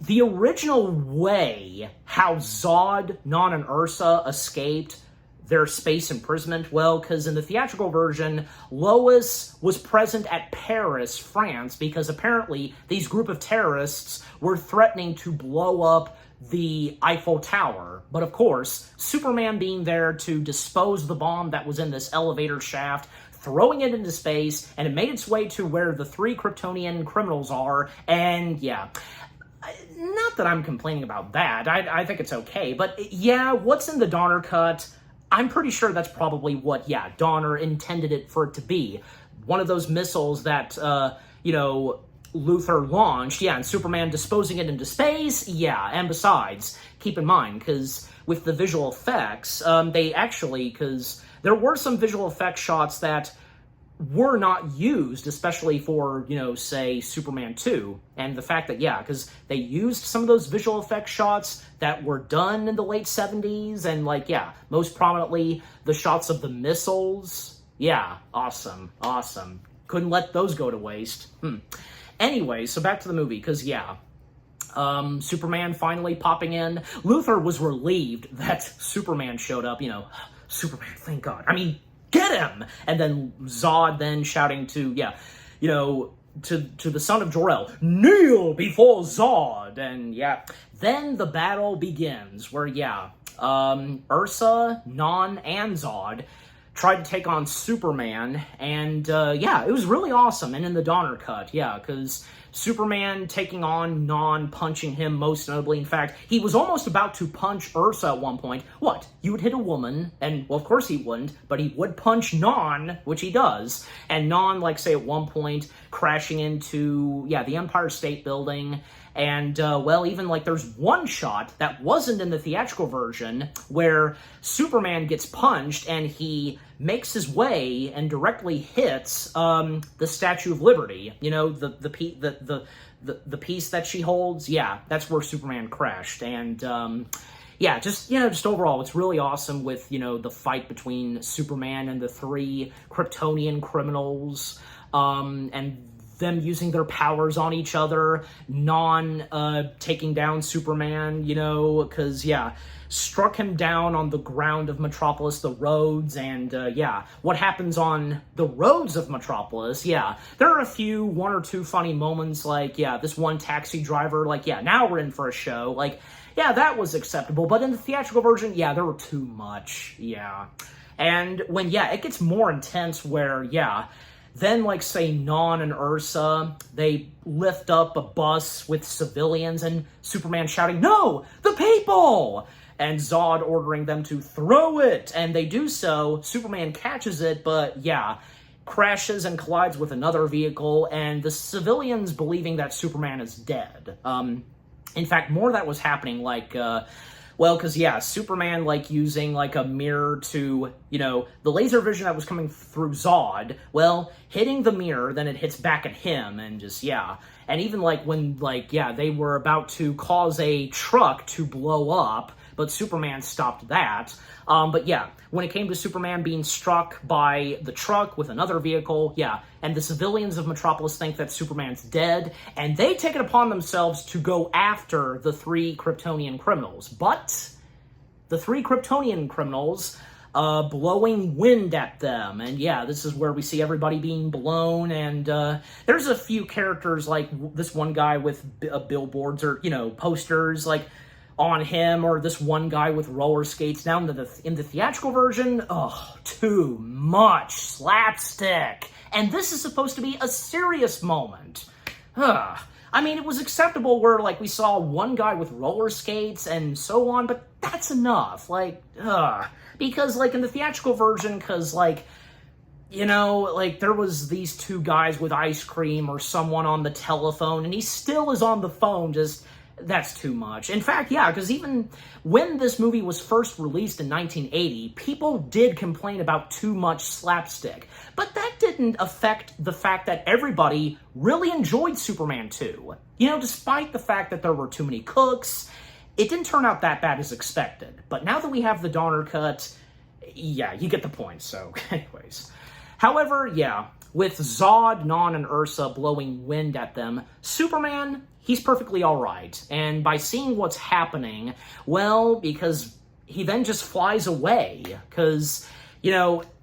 Speaker 1: the original way how Zod, Non, and Ursa escaped their space imprisonment, well, because in the theatrical version, Lois was present at Paris, France, because apparently these group of terrorists were threatening to blow up the Eiffel Tower. But of course, Superman being there to dispose of the bomb that was in this elevator shaft, throwing it into space, and it made its way to where the three Kryptonian criminals are, and not that I'm complaining about that, I think it's okay, but what's in the Donner cut, I'm pretty sure that's probably what, Donner intended it for it to be. One of those missiles that, Luthor launched, and Superman disposing it into space, and besides, keep in mind, because with the visual effects, they actually, because there were some visual effects shots that were not used, especially for, say, Superman 2. And the fact that, because they used some of those visual effects shots that were done in the late 70s, and, most prominently, the shots of the missiles. Yeah, awesome. Couldn't let those go to waste. Anyway, so back to the movie, because, Superman finally popping in. Luthor was relieved that Superman showed up, Superman, thank God. I mean, get him! And then Zod then shouting to, to the son of Jor-El, kneel before Zod! And then the battle begins, where, Ursa, Non, and Zod tried to take on Superman, and, it was really awesome, and in the Donner cut, because Superman taking on Non, punching him most notably. In fact, he was almost about to punch Ursa at one point. What? You would hit a woman, and, well, of course he wouldn't, but he would punch Non, which he does, and Non, say, at one point, crashing into, the Empire State Building, and, even, there's one shot that wasn't in the theatrical version where Superman gets punched and he makes his way and directly hits, the Statue of Liberty. The piece that she holds. Yeah, that's where Superman crashed. And, just overall, it's really awesome with, the fight between Superman and the 3 Kryptonian criminals, and them using their powers on each other, Non taking down Superman, because, struck him down on the ground of Metropolis, the roads, and, what happens on the roads of Metropolis, there are one or two funny moments, this one taxi driver, now we're in for a show, that was acceptable, but in the theatrical version, there were too much, and when, it gets more intense where, then, say, Non and Ursa, they lift up a bus with civilians and Superman shouting, "No! The people!" And Zod ordering them to throw it. And they do so. Superman catches it, but, crashes and collides with another vehicle. And the civilians believing that Superman is dead. In fact, more of that was happening, because, Superman, using, a mirror to, the laser vision that was coming through Zod, hitting the mirror, then it hits back at him, and just, And even, when, they were about to cause a truck to blow up, but Superman stopped that. But when it came to Superman being struck by the truck with another vehicle, and the civilians of Metropolis think that Superman's dead, and they take it upon themselves to go after the 3 Kryptonian criminals. But the 3 Kryptonian criminals, blowing wind at them, and this is where we see everybody being blown, and there's a few characters, this one guy with billboards or, posters, on him, or this one guy with roller skates. Now in the theatrical version, too much slapstick. And this is supposed to be a serious moment. I mean, it was acceptable where, we saw one guy with roller skates and so on, but that's enough. Because, in the theatrical version, because, there was these 2 guys with ice cream or someone on the telephone, and he still is on the phone, that's too much. In fact, because even when this movie was first released in 1980, people did complain about too much slapstick. But that didn't affect the fact that everybody really enjoyed Superman 2. Despite the fact that there were too many cooks, it didn't turn out that bad as expected. But now that we have the Donner cut, you get the point. So, anyways. However, with Zod, Non, and Ursa blowing wind at them, Superman, he's perfectly all right. And by seeing what's happening, because he then just flies away. Because,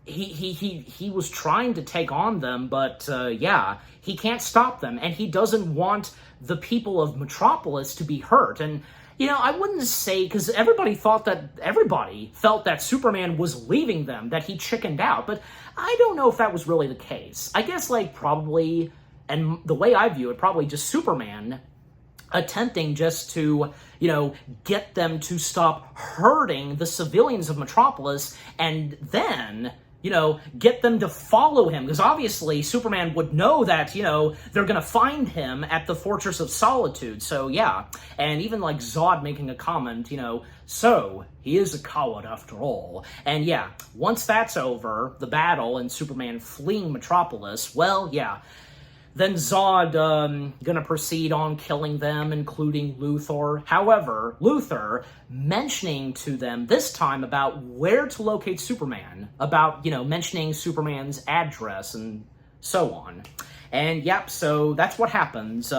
Speaker 1: he was trying to take on them, but, he can't stop them. And he doesn't want the people of Metropolis to be hurt. And, I wouldn't say, because everybody felt that Superman was leaving them, that he chickened out. But I don't know if that was really the case. I guess, probably, and the way I view it, probably just Superman attempting just to, get them to stop hurting the civilians of Metropolis, and then get them to follow him, because obviously Superman would know that, they're gonna find him at the Fortress of Solitude. So yeah, and even like Zod making a comment, so he is a coward after all. And yeah, once that's over, the battle and Superman fleeing Metropolis, well, yeah, then Zod gonna proceed on killing them, including Luthor. However, Luthor mentioning to them this time about where to locate Superman, about, mentioning Superman's address and so on. And yep, so that's what happens.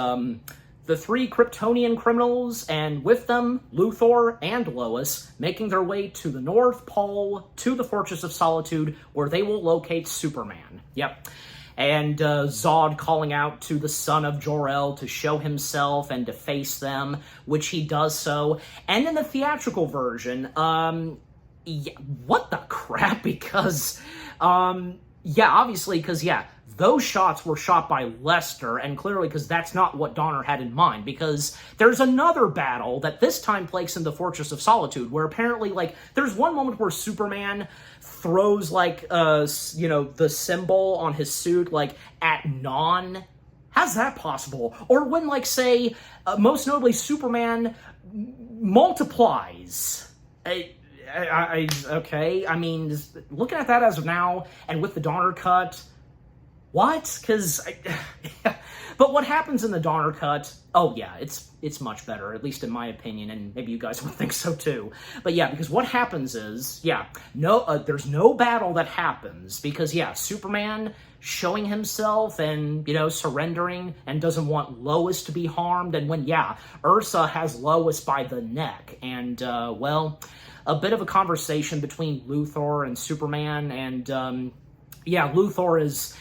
Speaker 1: The three Kryptonian criminals, and with them, Luthor and Lois, making their way to the North Pole, to the Fortress of Solitude, where they will locate Superman. Yep. And Zod calling out to the son of Jor-El to show himself and to face them, which he does so. And in the theatrical version, yeah, what the crap? Because, yeah, obviously, because, yeah, those shots were shot by Lester, and clearly because that's not what Donner had in mind, because there's another battle that this time takes in the Fortress of Solitude, where apparently, like, there's one moment where Superman throws, like, the symbol on his suit, like, at Non. How's that possible? Or when, like, say, most notably, Superman multiplies. Okay, I mean, looking at that as of now, and with the Donner cut, what? Because, but what happens in the Donner cut, oh yeah, it's much better, at least in my opinion, and maybe you guys would think so too. But yeah, because what happens is, yeah, there's no battle that happens, because yeah, Superman showing himself and, surrendering and doesn't want Lois to be harmed, and when, yeah, Ursa has Lois by the neck, and, well, a bit of a conversation between Luthor and Superman, and, yeah, Luthor is,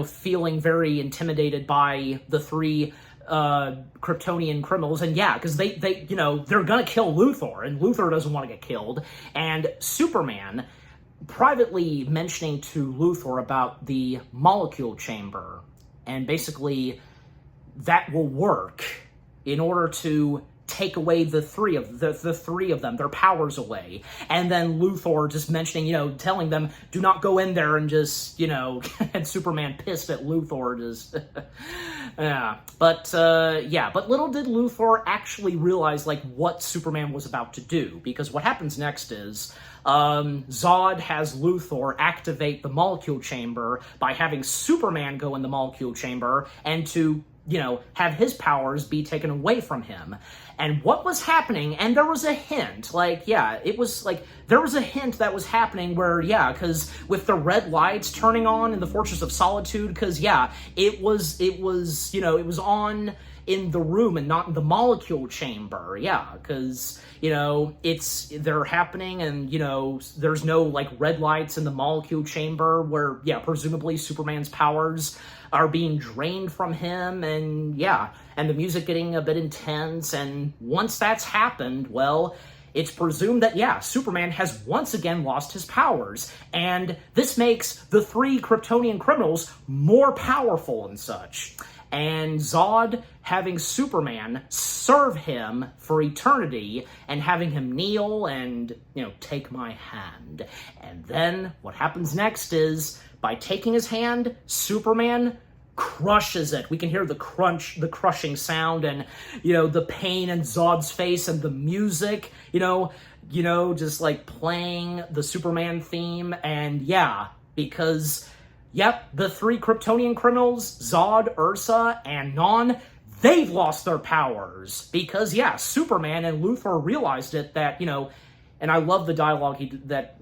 Speaker 1: feeling very intimidated by the three Kryptonian criminals, and yeah, because they're gonna kill Luthor, and Luthor doesn't want to get killed, and Superman privately mentioning to Luthor about the molecule chamber, and basically that will work in order to take away the three of them, their powers away. And then Luthor just mentioning, telling them, do not go in there, and just, and Superman pissed at Luthor, just, yeah. But little did Luthor actually realize, like, what Superman was about to do, because what happens next is, Zod has Luthor activate the molecule chamber by having Superman go in the molecule chamber, and to have his powers be taken away from him. And what was happening, and there was a hint, like, yeah, it was, like, there was a hint that was happening where, yeah, because with the red lights turning on in the Fortress of Solitude, because, yeah, it was on in the room and not in the molecule chamber, yeah, because, they're happening, and, there's no, like, red lights in the molecule chamber where, yeah, presumably Superman's powers are being drained from him, and yeah, and the music getting a bit intense, and once that's happened, well, it's presumed that, yeah, Superman has once again lost his powers, and this makes the three Kryptonian criminals more powerful and such. And Zod having Superman serve him for eternity, and having him kneel and, take my hand. And then what happens next is, by taking his hand, Superman crushes it. We can hear the crushing sound, and, the pain in Zod's face, and the music, just like playing the Superman theme, and yeah, because, yep, the three Kryptonian criminals, Zod, Ursa, and Non, they've lost their powers, because, yeah, Superman and Luthor realized it, that, and I love the dialogue that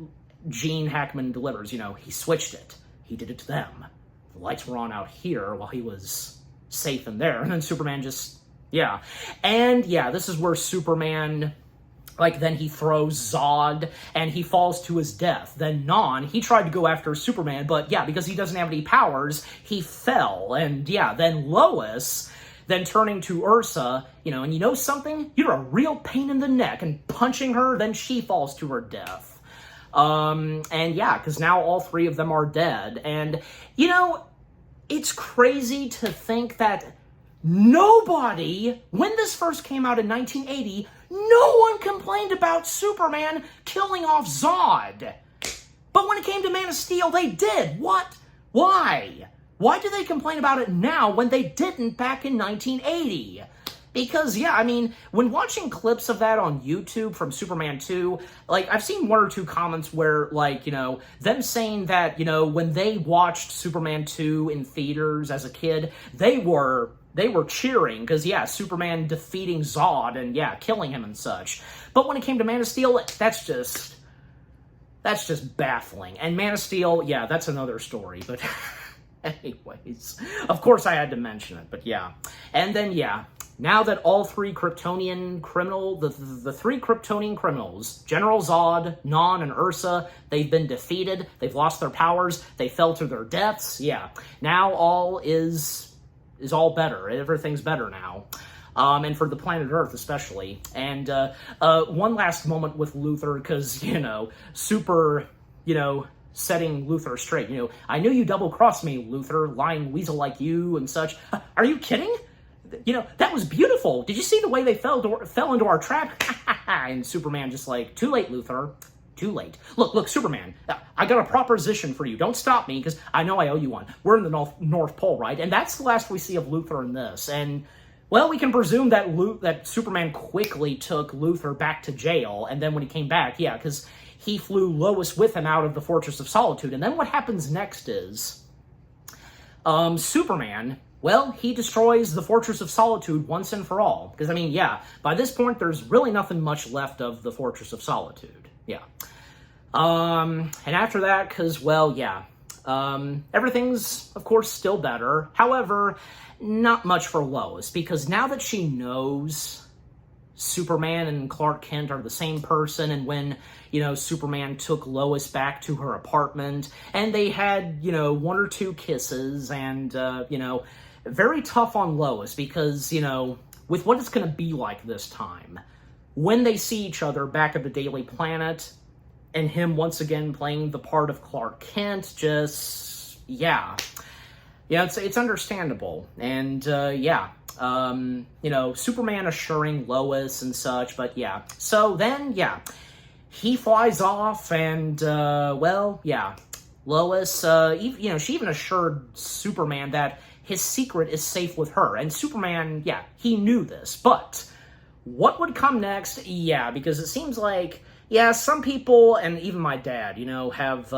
Speaker 1: Gene Hackman delivers, he switched it. He did it to them. The lights were on out here while he was safe in there. And then Superman just, yeah. And yeah, this is where Superman, like, then he throws Zod and he falls to his death. Then Non, he tried to go after Superman, but yeah, because he doesn't have any powers, he fell. And yeah, then Lois, then turning to Ursa, and something? You're a real pain in the neck, and punching her, then she falls to her death. And yeah, because now all three of them are dead. And, it's crazy to think that nobody, when this first came out in 1980, no one complained about Superman killing off Zod. But when it came to Man of Steel, they did. What? Why? Why do they complain about it now when they didn't back in 1980? Because, yeah, I mean, when watching clips of that on YouTube from Superman 2, like, I've seen one or two comments where, like, you know, them saying that, you know, when they watched Superman 2 in theaters as a kid, they were cheering because, yeah, Superman defeating Zod and, yeah, killing him and such. But when it came to Man of Steel, that's just baffling. And Man of Steel, yeah, that's another story, but anyways, of course I had to mention it, but yeah. And then, yeah, now that all three Kryptonian the three Kryptonian criminals, General Zod, Non, and Ursa, they've been defeated, they've lost their powers, they fell to their deaths, yeah. Now all is all better. Everything's better now. And for the planet Earth especially. And one last moment with Luthor, because, you know, super, you know, setting Luthor straight. You know, I knew you double-crossed me, Luthor, lying weasel like you and such. Are you kidding? You know, that was beautiful. Did you see the way they fell into our trap? And Superman just like, too late, Luthor. Too late. Look, Superman, I got a proposition for you. Don't stop me, because I know I owe you one. We're in the North Pole, right? And that's the last we see of Luthor in this. And, well, we can presume that that Superman quickly took Luthor back to jail, and then when he came back, yeah, because he flew Lois with him out of the Fortress of Solitude. And then what happens next is, Superman, well, he destroys the Fortress of Solitude once and for all. Because, I mean, yeah, by this point, there's really nothing much left of the Fortress of Solitude. Yeah. And after that, because, well, yeah, everything's, of course, still better. However, not much for Lois, because now that she knows Superman and Clark Kent are the same person, and when, you know, Superman took Lois back to her apartment, and they had, you know, one or two kisses, and, you know, very tough on Lois, because, you know, with what it's going to be like this time, when they see each other back at the Daily Planet, and him once again playing the part of Clark Kent, just, yeah. Yeah, it's understandable, and, yeah. You know, Superman assuring Lois and such, but yeah. So then, yeah, he flies off, and, well, yeah, Lois, you know, she even assured Superman that his secret is safe with her, and Superman, yeah, he knew this, but what would come next? Yeah, because it seems like, yeah, some people, and even my dad, you know, have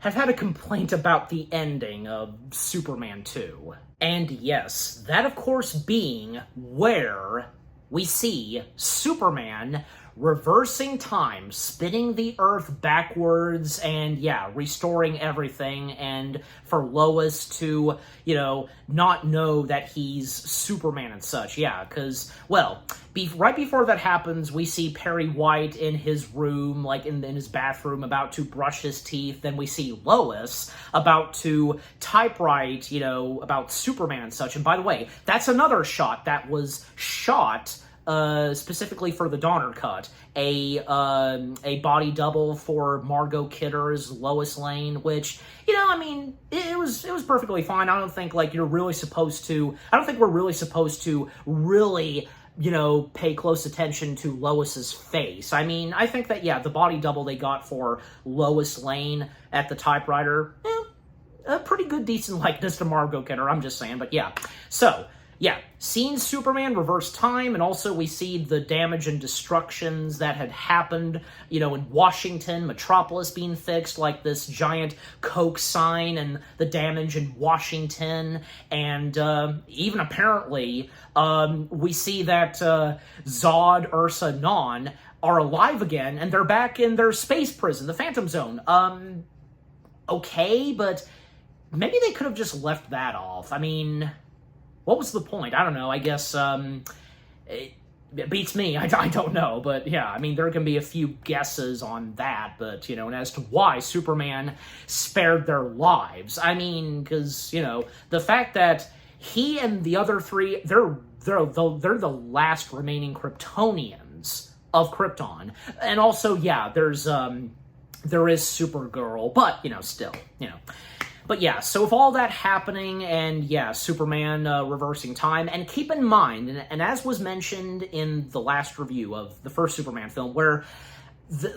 Speaker 1: had a complaint about the ending of Superman 2. And yes, that of course being where we see Superman reversing time, spinning the Earth backwards, and yeah, restoring everything, and for Lois to, you know, not know that he's Superman and such, yeah, because, well, right before that happens, we see Perry White in his room, like in his bathroom, about to brush his teeth, then we see Lois about to typewrite, you know, about Superman and such, and by the way, that's another shot that was shot specifically for the Donner cut, a body double for Margot Kidder's Lois Lane, which, you know, I mean, it was perfectly fine. I don't think, like, we're really supposed to really, you know, pay close attention to Lois's face. I mean, I think that, yeah, the body double they got for Lois Lane at the typewriter, a pretty good, decent likeness to Margot Kidder, I'm just saying, but yeah. So, yeah, seeing Superman reverse time, and also we see the damage and destructions that had happened, you know, in Washington, Metropolis being fixed, like this giant Coke sign, and the damage in Washington, and even apparently, we see that Zod, Ursa, Non are alive again, and they're back in their space prison, the Phantom Zone. Okay, but maybe they could have just left that off. I mean, what was the point? I don't know. I guess it beats me. I don't know. But yeah, I mean, there can be a few guesses on that. But, you know, and as to why Superman spared their lives. I mean, because, you know, the fact that he and the other three, they're the last remaining Kryptonians of Krypton. And also, yeah, there is Supergirl. But, you know, still, you know. But yeah, so with all that happening, and yeah, Superman reversing time, and keep in mind, and as was mentioned in the last review of the first Superman film, where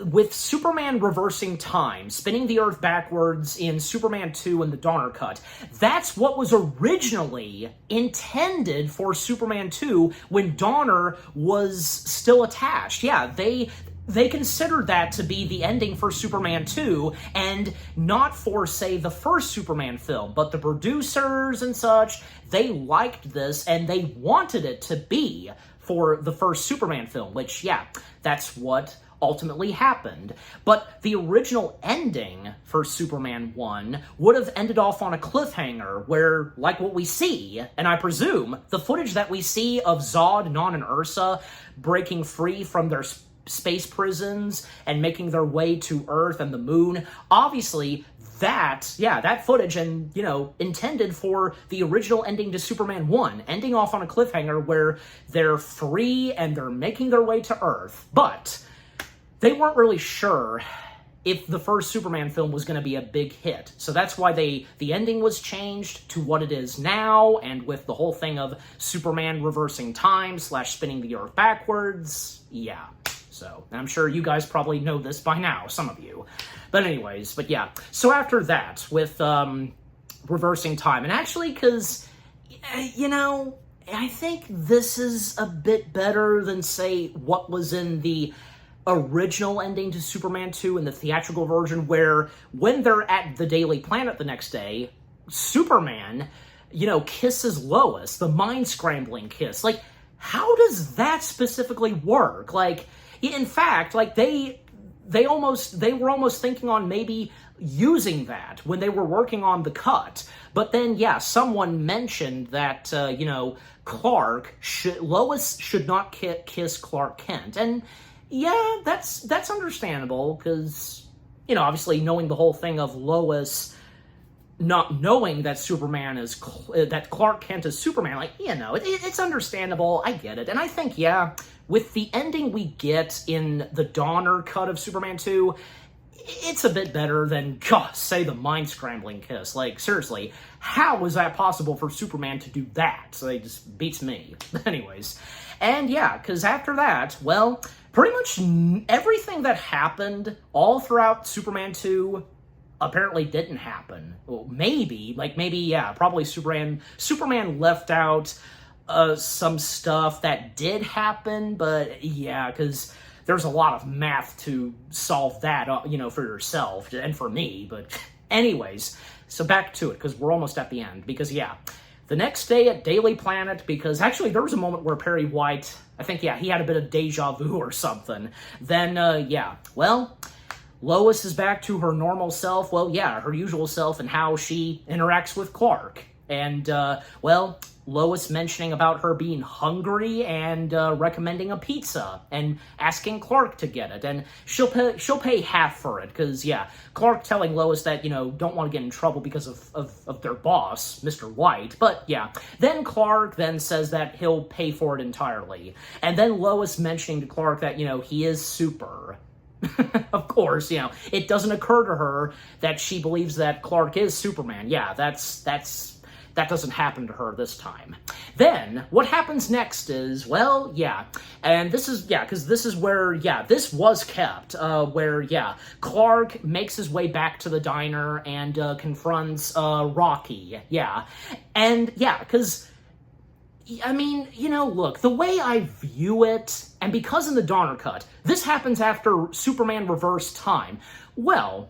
Speaker 1: with Superman reversing time, spinning the Earth backwards in Superman 2 and the Donner Cut, that's what was originally intended for Superman 2 when Donner was still attached. Yeah, they considered that to be the ending for Superman 2 and not for, say, the first Superman film. But the producers and such, they liked this and they wanted it to be for the first Superman film, which, yeah, that's what ultimately happened. But the original ending for Superman 1 would have ended off on a cliffhanger where, like what we see, and I presume the footage that we see of Zod, Non, and Ursa breaking free from their space prisons and making their way to Earth and the moon, obviously that footage and, intended for the original ending to Superman 1, ending off on a cliffhanger where they're free and they're making their way to Earth. But they weren't really sure if the first Superman film was going to be a big hit. So that's why the ending was changed to what it is now, and with the whole thing of Superman reversing time / spinning the Earth backwards. Yeah. So, and I'm sure you guys probably know this by now, some of you. But anyways, but yeah. So after that, with reversing time, and actually, because, I think this is a bit better than, say, what was in the original ending to Superman 2 in the theatrical version, where when they're at the Daily Planet the next day, Superman, kisses Lois, the mind-scrambling kiss. Like, how does that specifically work? Like, in fact, like, they were almost thinking on maybe using that when they were working on the cut. But then, yeah, someone mentioned that, Lois should not kiss Clark Kent. And yeah, that's understandable, because, obviously knowing the whole thing of Lois not knowing that that Clark Kent is Superman, like, it's understandable, I get it. And I think, yeah, with the ending we get in the Donner Cut of Superman 2, it's a bit better than, say, the mind-scrambling kiss. Like, seriously, how is that possible for Superman to do that? So it just beats me. Anyways, and yeah, because after that, well, pretty much everything that happened all throughout Superman 2 apparently didn't happen. Well, maybe, probably Superman left out some stuff that did happen, but yeah, because there's a lot of math to solve that, for yourself and for me. But anyways, so back to it, because we're almost at the end. Because, yeah, the next day at Daily Planet, because actually there was a moment where Perry White, I think, yeah, he had a bit of deja vu or something. Then, Lois is back to her normal self. Well, yeah, her usual self, and how she interacts with Clark. And, Lois mentioning about her being hungry and recommending a pizza and asking Clark to get it. And she'll pay half for it, because, yeah, Clark telling Lois that, don't want to get in trouble because of their boss, Mr. White. But, yeah, then Clark then says that he'll pay for it entirely. And then Lois mentioning to Clark that, he is super. Of course, it doesn't occur to her that she believes that Clark is Superman. Yeah, that doesn't happen to her this time. Then, what happens next is, well, yeah, and this is, yeah, because this is where, yeah, this was kept, where, yeah, Clark makes his way back to the diner and confronts Rocky, yeah, and, yeah, because, I mean, look, the way I view it, and because in the Donner Cut, this happens after Superman reversed time, well,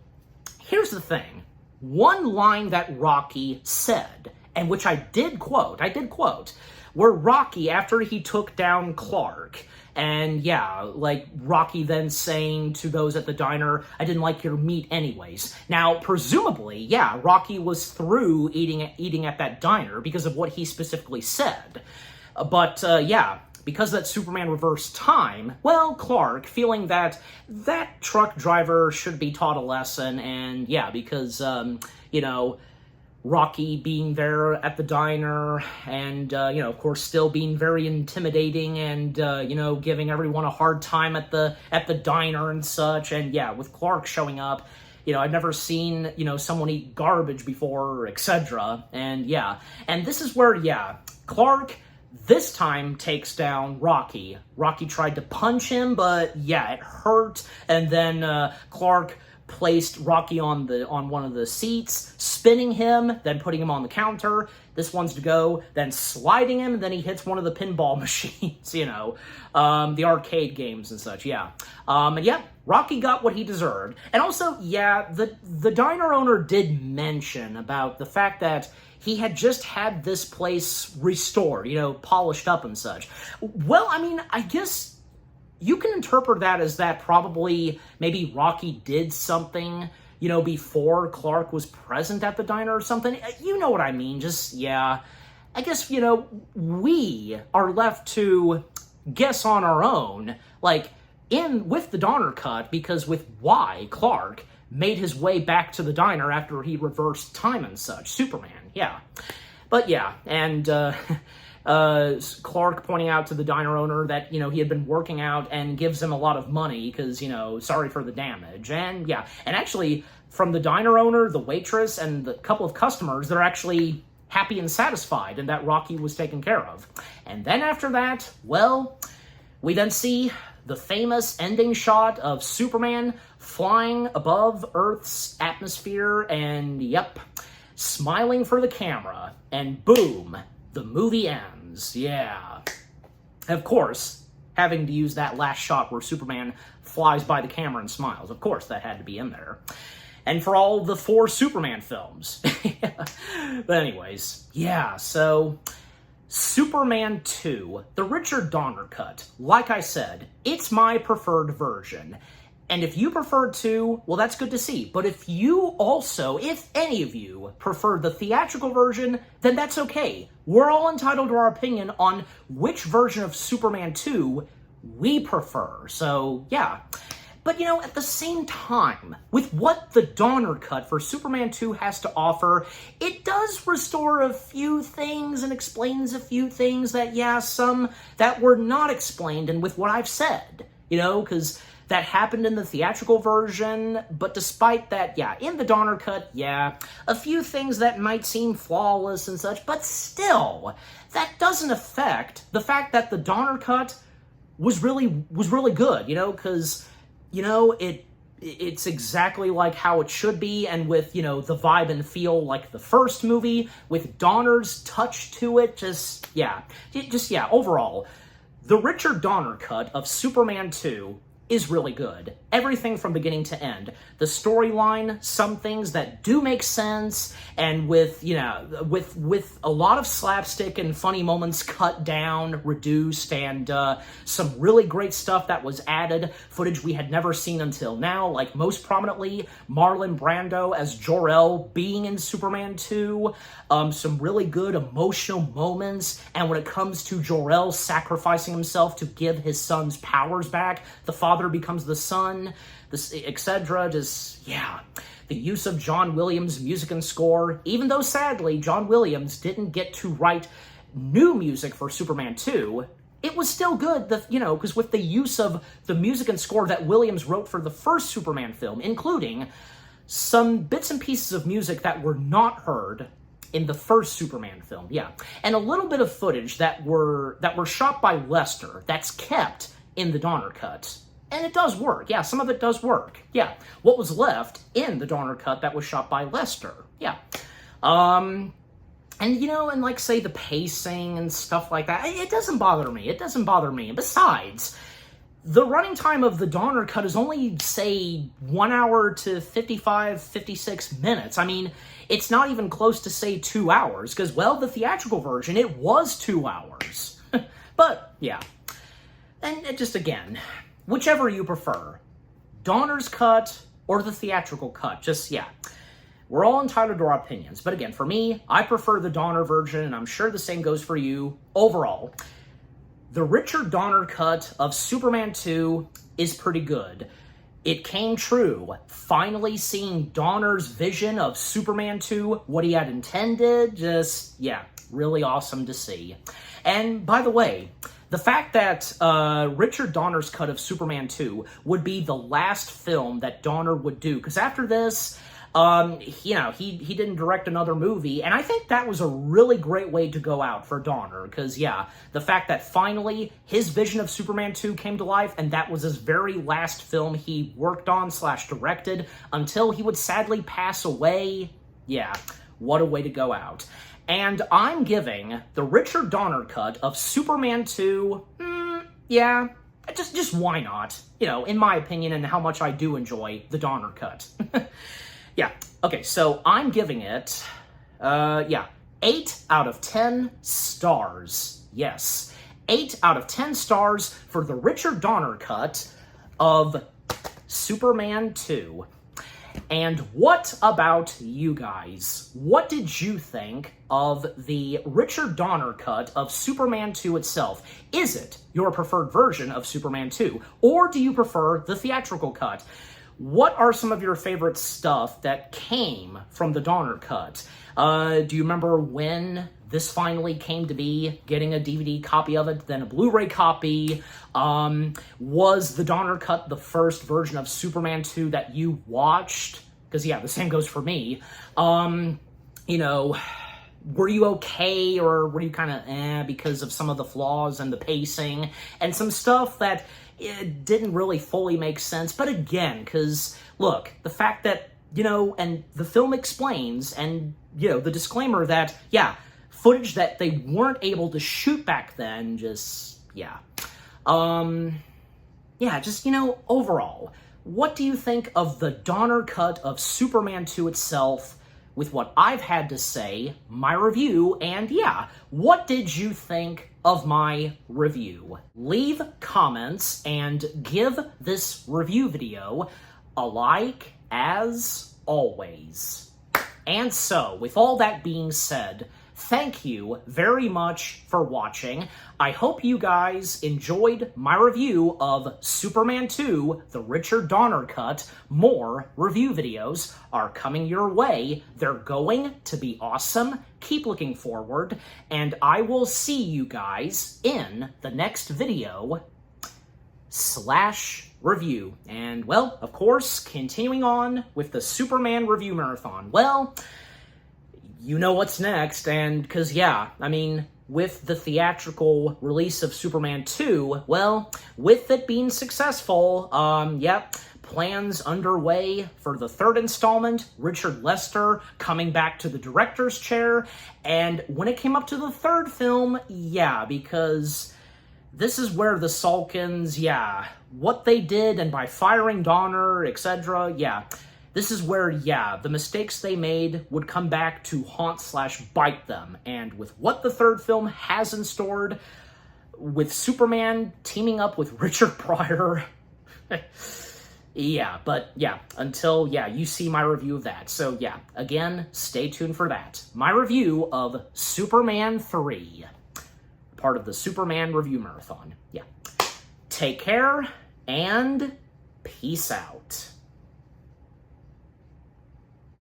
Speaker 1: here's the thing. One line that Rocky said, and which I did quote, where Rocky, after he took down Clark, and yeah, like Rocky then saying to those at the diner, I didn't like your meat anyways. Now, presumably, yeah, Rocky was through eating at that diner because of what he specifically said. But, yeah, because that Superman reversed time, well, Clark, feeling that truck driver should be taught a lesson, and yeah, because, Rocky being there at the diner and, of course, still being very intimidating and, giving everyone a hard time at the diner and such. And, yeah, with Clark showing up, I've never seen, someone eat garbage before, etc. And, yeah, and this is where, yeah, Clark this time takes down Rocky. Rocky tried to punch him, but yeah, it hurt. And then Clark placed Rocky on one of the seats, spinning him, then putting him on the counter. This one's to go, then sliding him, and then he hits one of the pinball machines, the arcade games and such, yeah. And yeah, Rocky got what he deserved. And also, yeah, the diner owner did mention about the fact that he had just had this place restored, polished up and such. Well, I mean, I guess you can interpret that as that probably maybe Rocky did something, before Clark was present at the diner or something. You know what I mean? Just, yeah. I guess, we are left to guess on our own, with the Donner cut, because with why Clark made his way back to the diner after he reversed time and such. Superman, yeah. But yeah, and Clark pointing out to the diner owner that, he had been working out and gives him a lot of money because, sorry for the damage. And yeah, and actually from the diner owner, the waitress, and the couple of customers, they're actually happy and satisfied and that Rocky was taken care of. And then after that, well, we then see the famous ending shot of Superman flying above Earth's atmosphere and, yep, smiling for the camera. And boom, the movie ends. Yeah. Of course, having to use that last shot where Superman flies by the camera and smiles. Of course, that had to be in there. And for all the 4 Superman films. But anyways, yeah, so Superman 2, the Richard Donner cut, like I said, it's my preferred version. And if you prefer to, well, that's good to see. But if any of you prefer the theatrical version, then that's okay. We're all entitled to our opinion on which version of Superman 2 we prefer. So, yeah. But, at the same time, with what the Donner cut for Superman 2 has to offer, it does restore a few things and explains a few things that, yeah, some that were not explained, and with what I've said, because that happened in the theatrical version, but despite that, yeah, in the Donner cut, yeah, a few things that might seem flawless and such, but still, that doesn't affect the fact that the Donner cut was really good, because it's exactly like how it should be, and with, the vibe and feel like the first movie, with Donner's touch to it, overall, the Richard Donner cut of Superman 2 is really good. Everything from beginning to end. The storyline, some things that do make sense, and with a lot of slapstick and funny moments cut down, reduced, and some really great stuff that was added, footage we had never seen until now, like most prominently, Marlon Brando as Jor-El being in Superman 2, some really good emotional moments, and when it comes to Jor-El sacrificing himself to give his son's powers back, the father becomes the son, etc. Just, yeah. The use of John Williams' music and score, even though sadly John Williams didn't get to write new music for Superman 2, it was still good, because with the use of the music and score that Williams wrote for the first Superman film, including some bits and pieces of music that were not heard in the first Superman film, yeah. And a little bit of footage that were shot by Lester, that's kept in the Donner cut. And it does work. Yeah, some of it does work. Yeah. What was left in the Donner cut that was shot by Lester. Yeah. And say the pacing and stuff like that, it doesn't bother me. It doesn't bother me. And besides, the running time of the Donner cut is only, say, 1 hour to 56 minutes. I mean, it's not even close to, say, 2 hours, because, well, the theatrical version, it was 2 hours. But, yeah. And just, again, whichever you prefer, Donner's cut or the theatrical cut, just, yeah. We're all entitled to our opinions. But again, for me, I prefer the Donner version, and I'm sure the same goes for you. Overall, the Richard Donner cut of Superman 2 is pretty good. It came true. Finally seeing Donner's vision of Superman 2, what he had intended, just, yeah, really awesome to see. And by the way, the fact that Richard Donner's cut of Superman 2 would be the last film that Donner would do, because after this, he didn't direct another movie, and I think that was a really great way to go out for Donner, because, yeah, the fact that finally his vision of Superman 2 came to life, and that was his very last film he worked on / directed until he would sadly pass away, yeah, what a way to go out. And I'm giving the Richard Donner cut of Superman 2, yeah, just why not? In my opinion, and how much I do enjoy the Donner cut. Yeah, okay, so I'm giving it, 8 out of 10 stars. Yes, 8 out of 10 stars for the Richard Donner cut of Superman 2. And what about you guys? What did you think of the Richard Donner cut of Superman 2 itself? Is it your preferred version of Superman 2, or do you prefer the theatrical cut? What are some of your favorite stuff that came from the Donner cut? Do you remember when this finally came to be, getting a DVD copy of it, then a Blu-ray copy? Was the Donner cut the first version of Superman 2 that you watched? Because, yeah, the same goes for me. Were you okay, or were you kind of because of some of the flaws and the pacing and some stuff that it didn't really fully make sense? But again, because, look, the fact that, and the film explains, and, the disclaimer that, yeah, footage that they weren't able to shoot back then, just, yeah. Overall, what do you think of the Donner cut of Superman 2 itself, with what I've had to say, my review, and yeah, what did you think of my review? Leave comments and give this review video a like, as always. And so, with all that being said, thank you very much for watching. I hope you guys enjoyed my review of Superman 2, the Richard Donner cut. More review videos are coming your way. They're going to be awesome. Keep looking forward, and I will see you guys in the next video / review. And, well, of course, continuing on with the Superman review marathon. Well, you know what's next, and because, yeah, I mean, with the theatrical release of Superman 2, well, with it being successful, plans underway for the third installment, Richard Lester coming back to the director's chair, and when it came up to the third film, yeah, because this is where the Salkinds, yeah, what they did, and by firing Donner, etc., yeah, this is where, yeah, the mistakes they made would come back to haunt / bite them. And with what the third film has in store, with Superman teaming up with Richard Pryor, yeah, but yeah, until, yeah, you see my review of that. So yeah, again, stay tuned for that. My review of Superman 3, part of the Superman review marathon. Yeah. Take care, and peace out.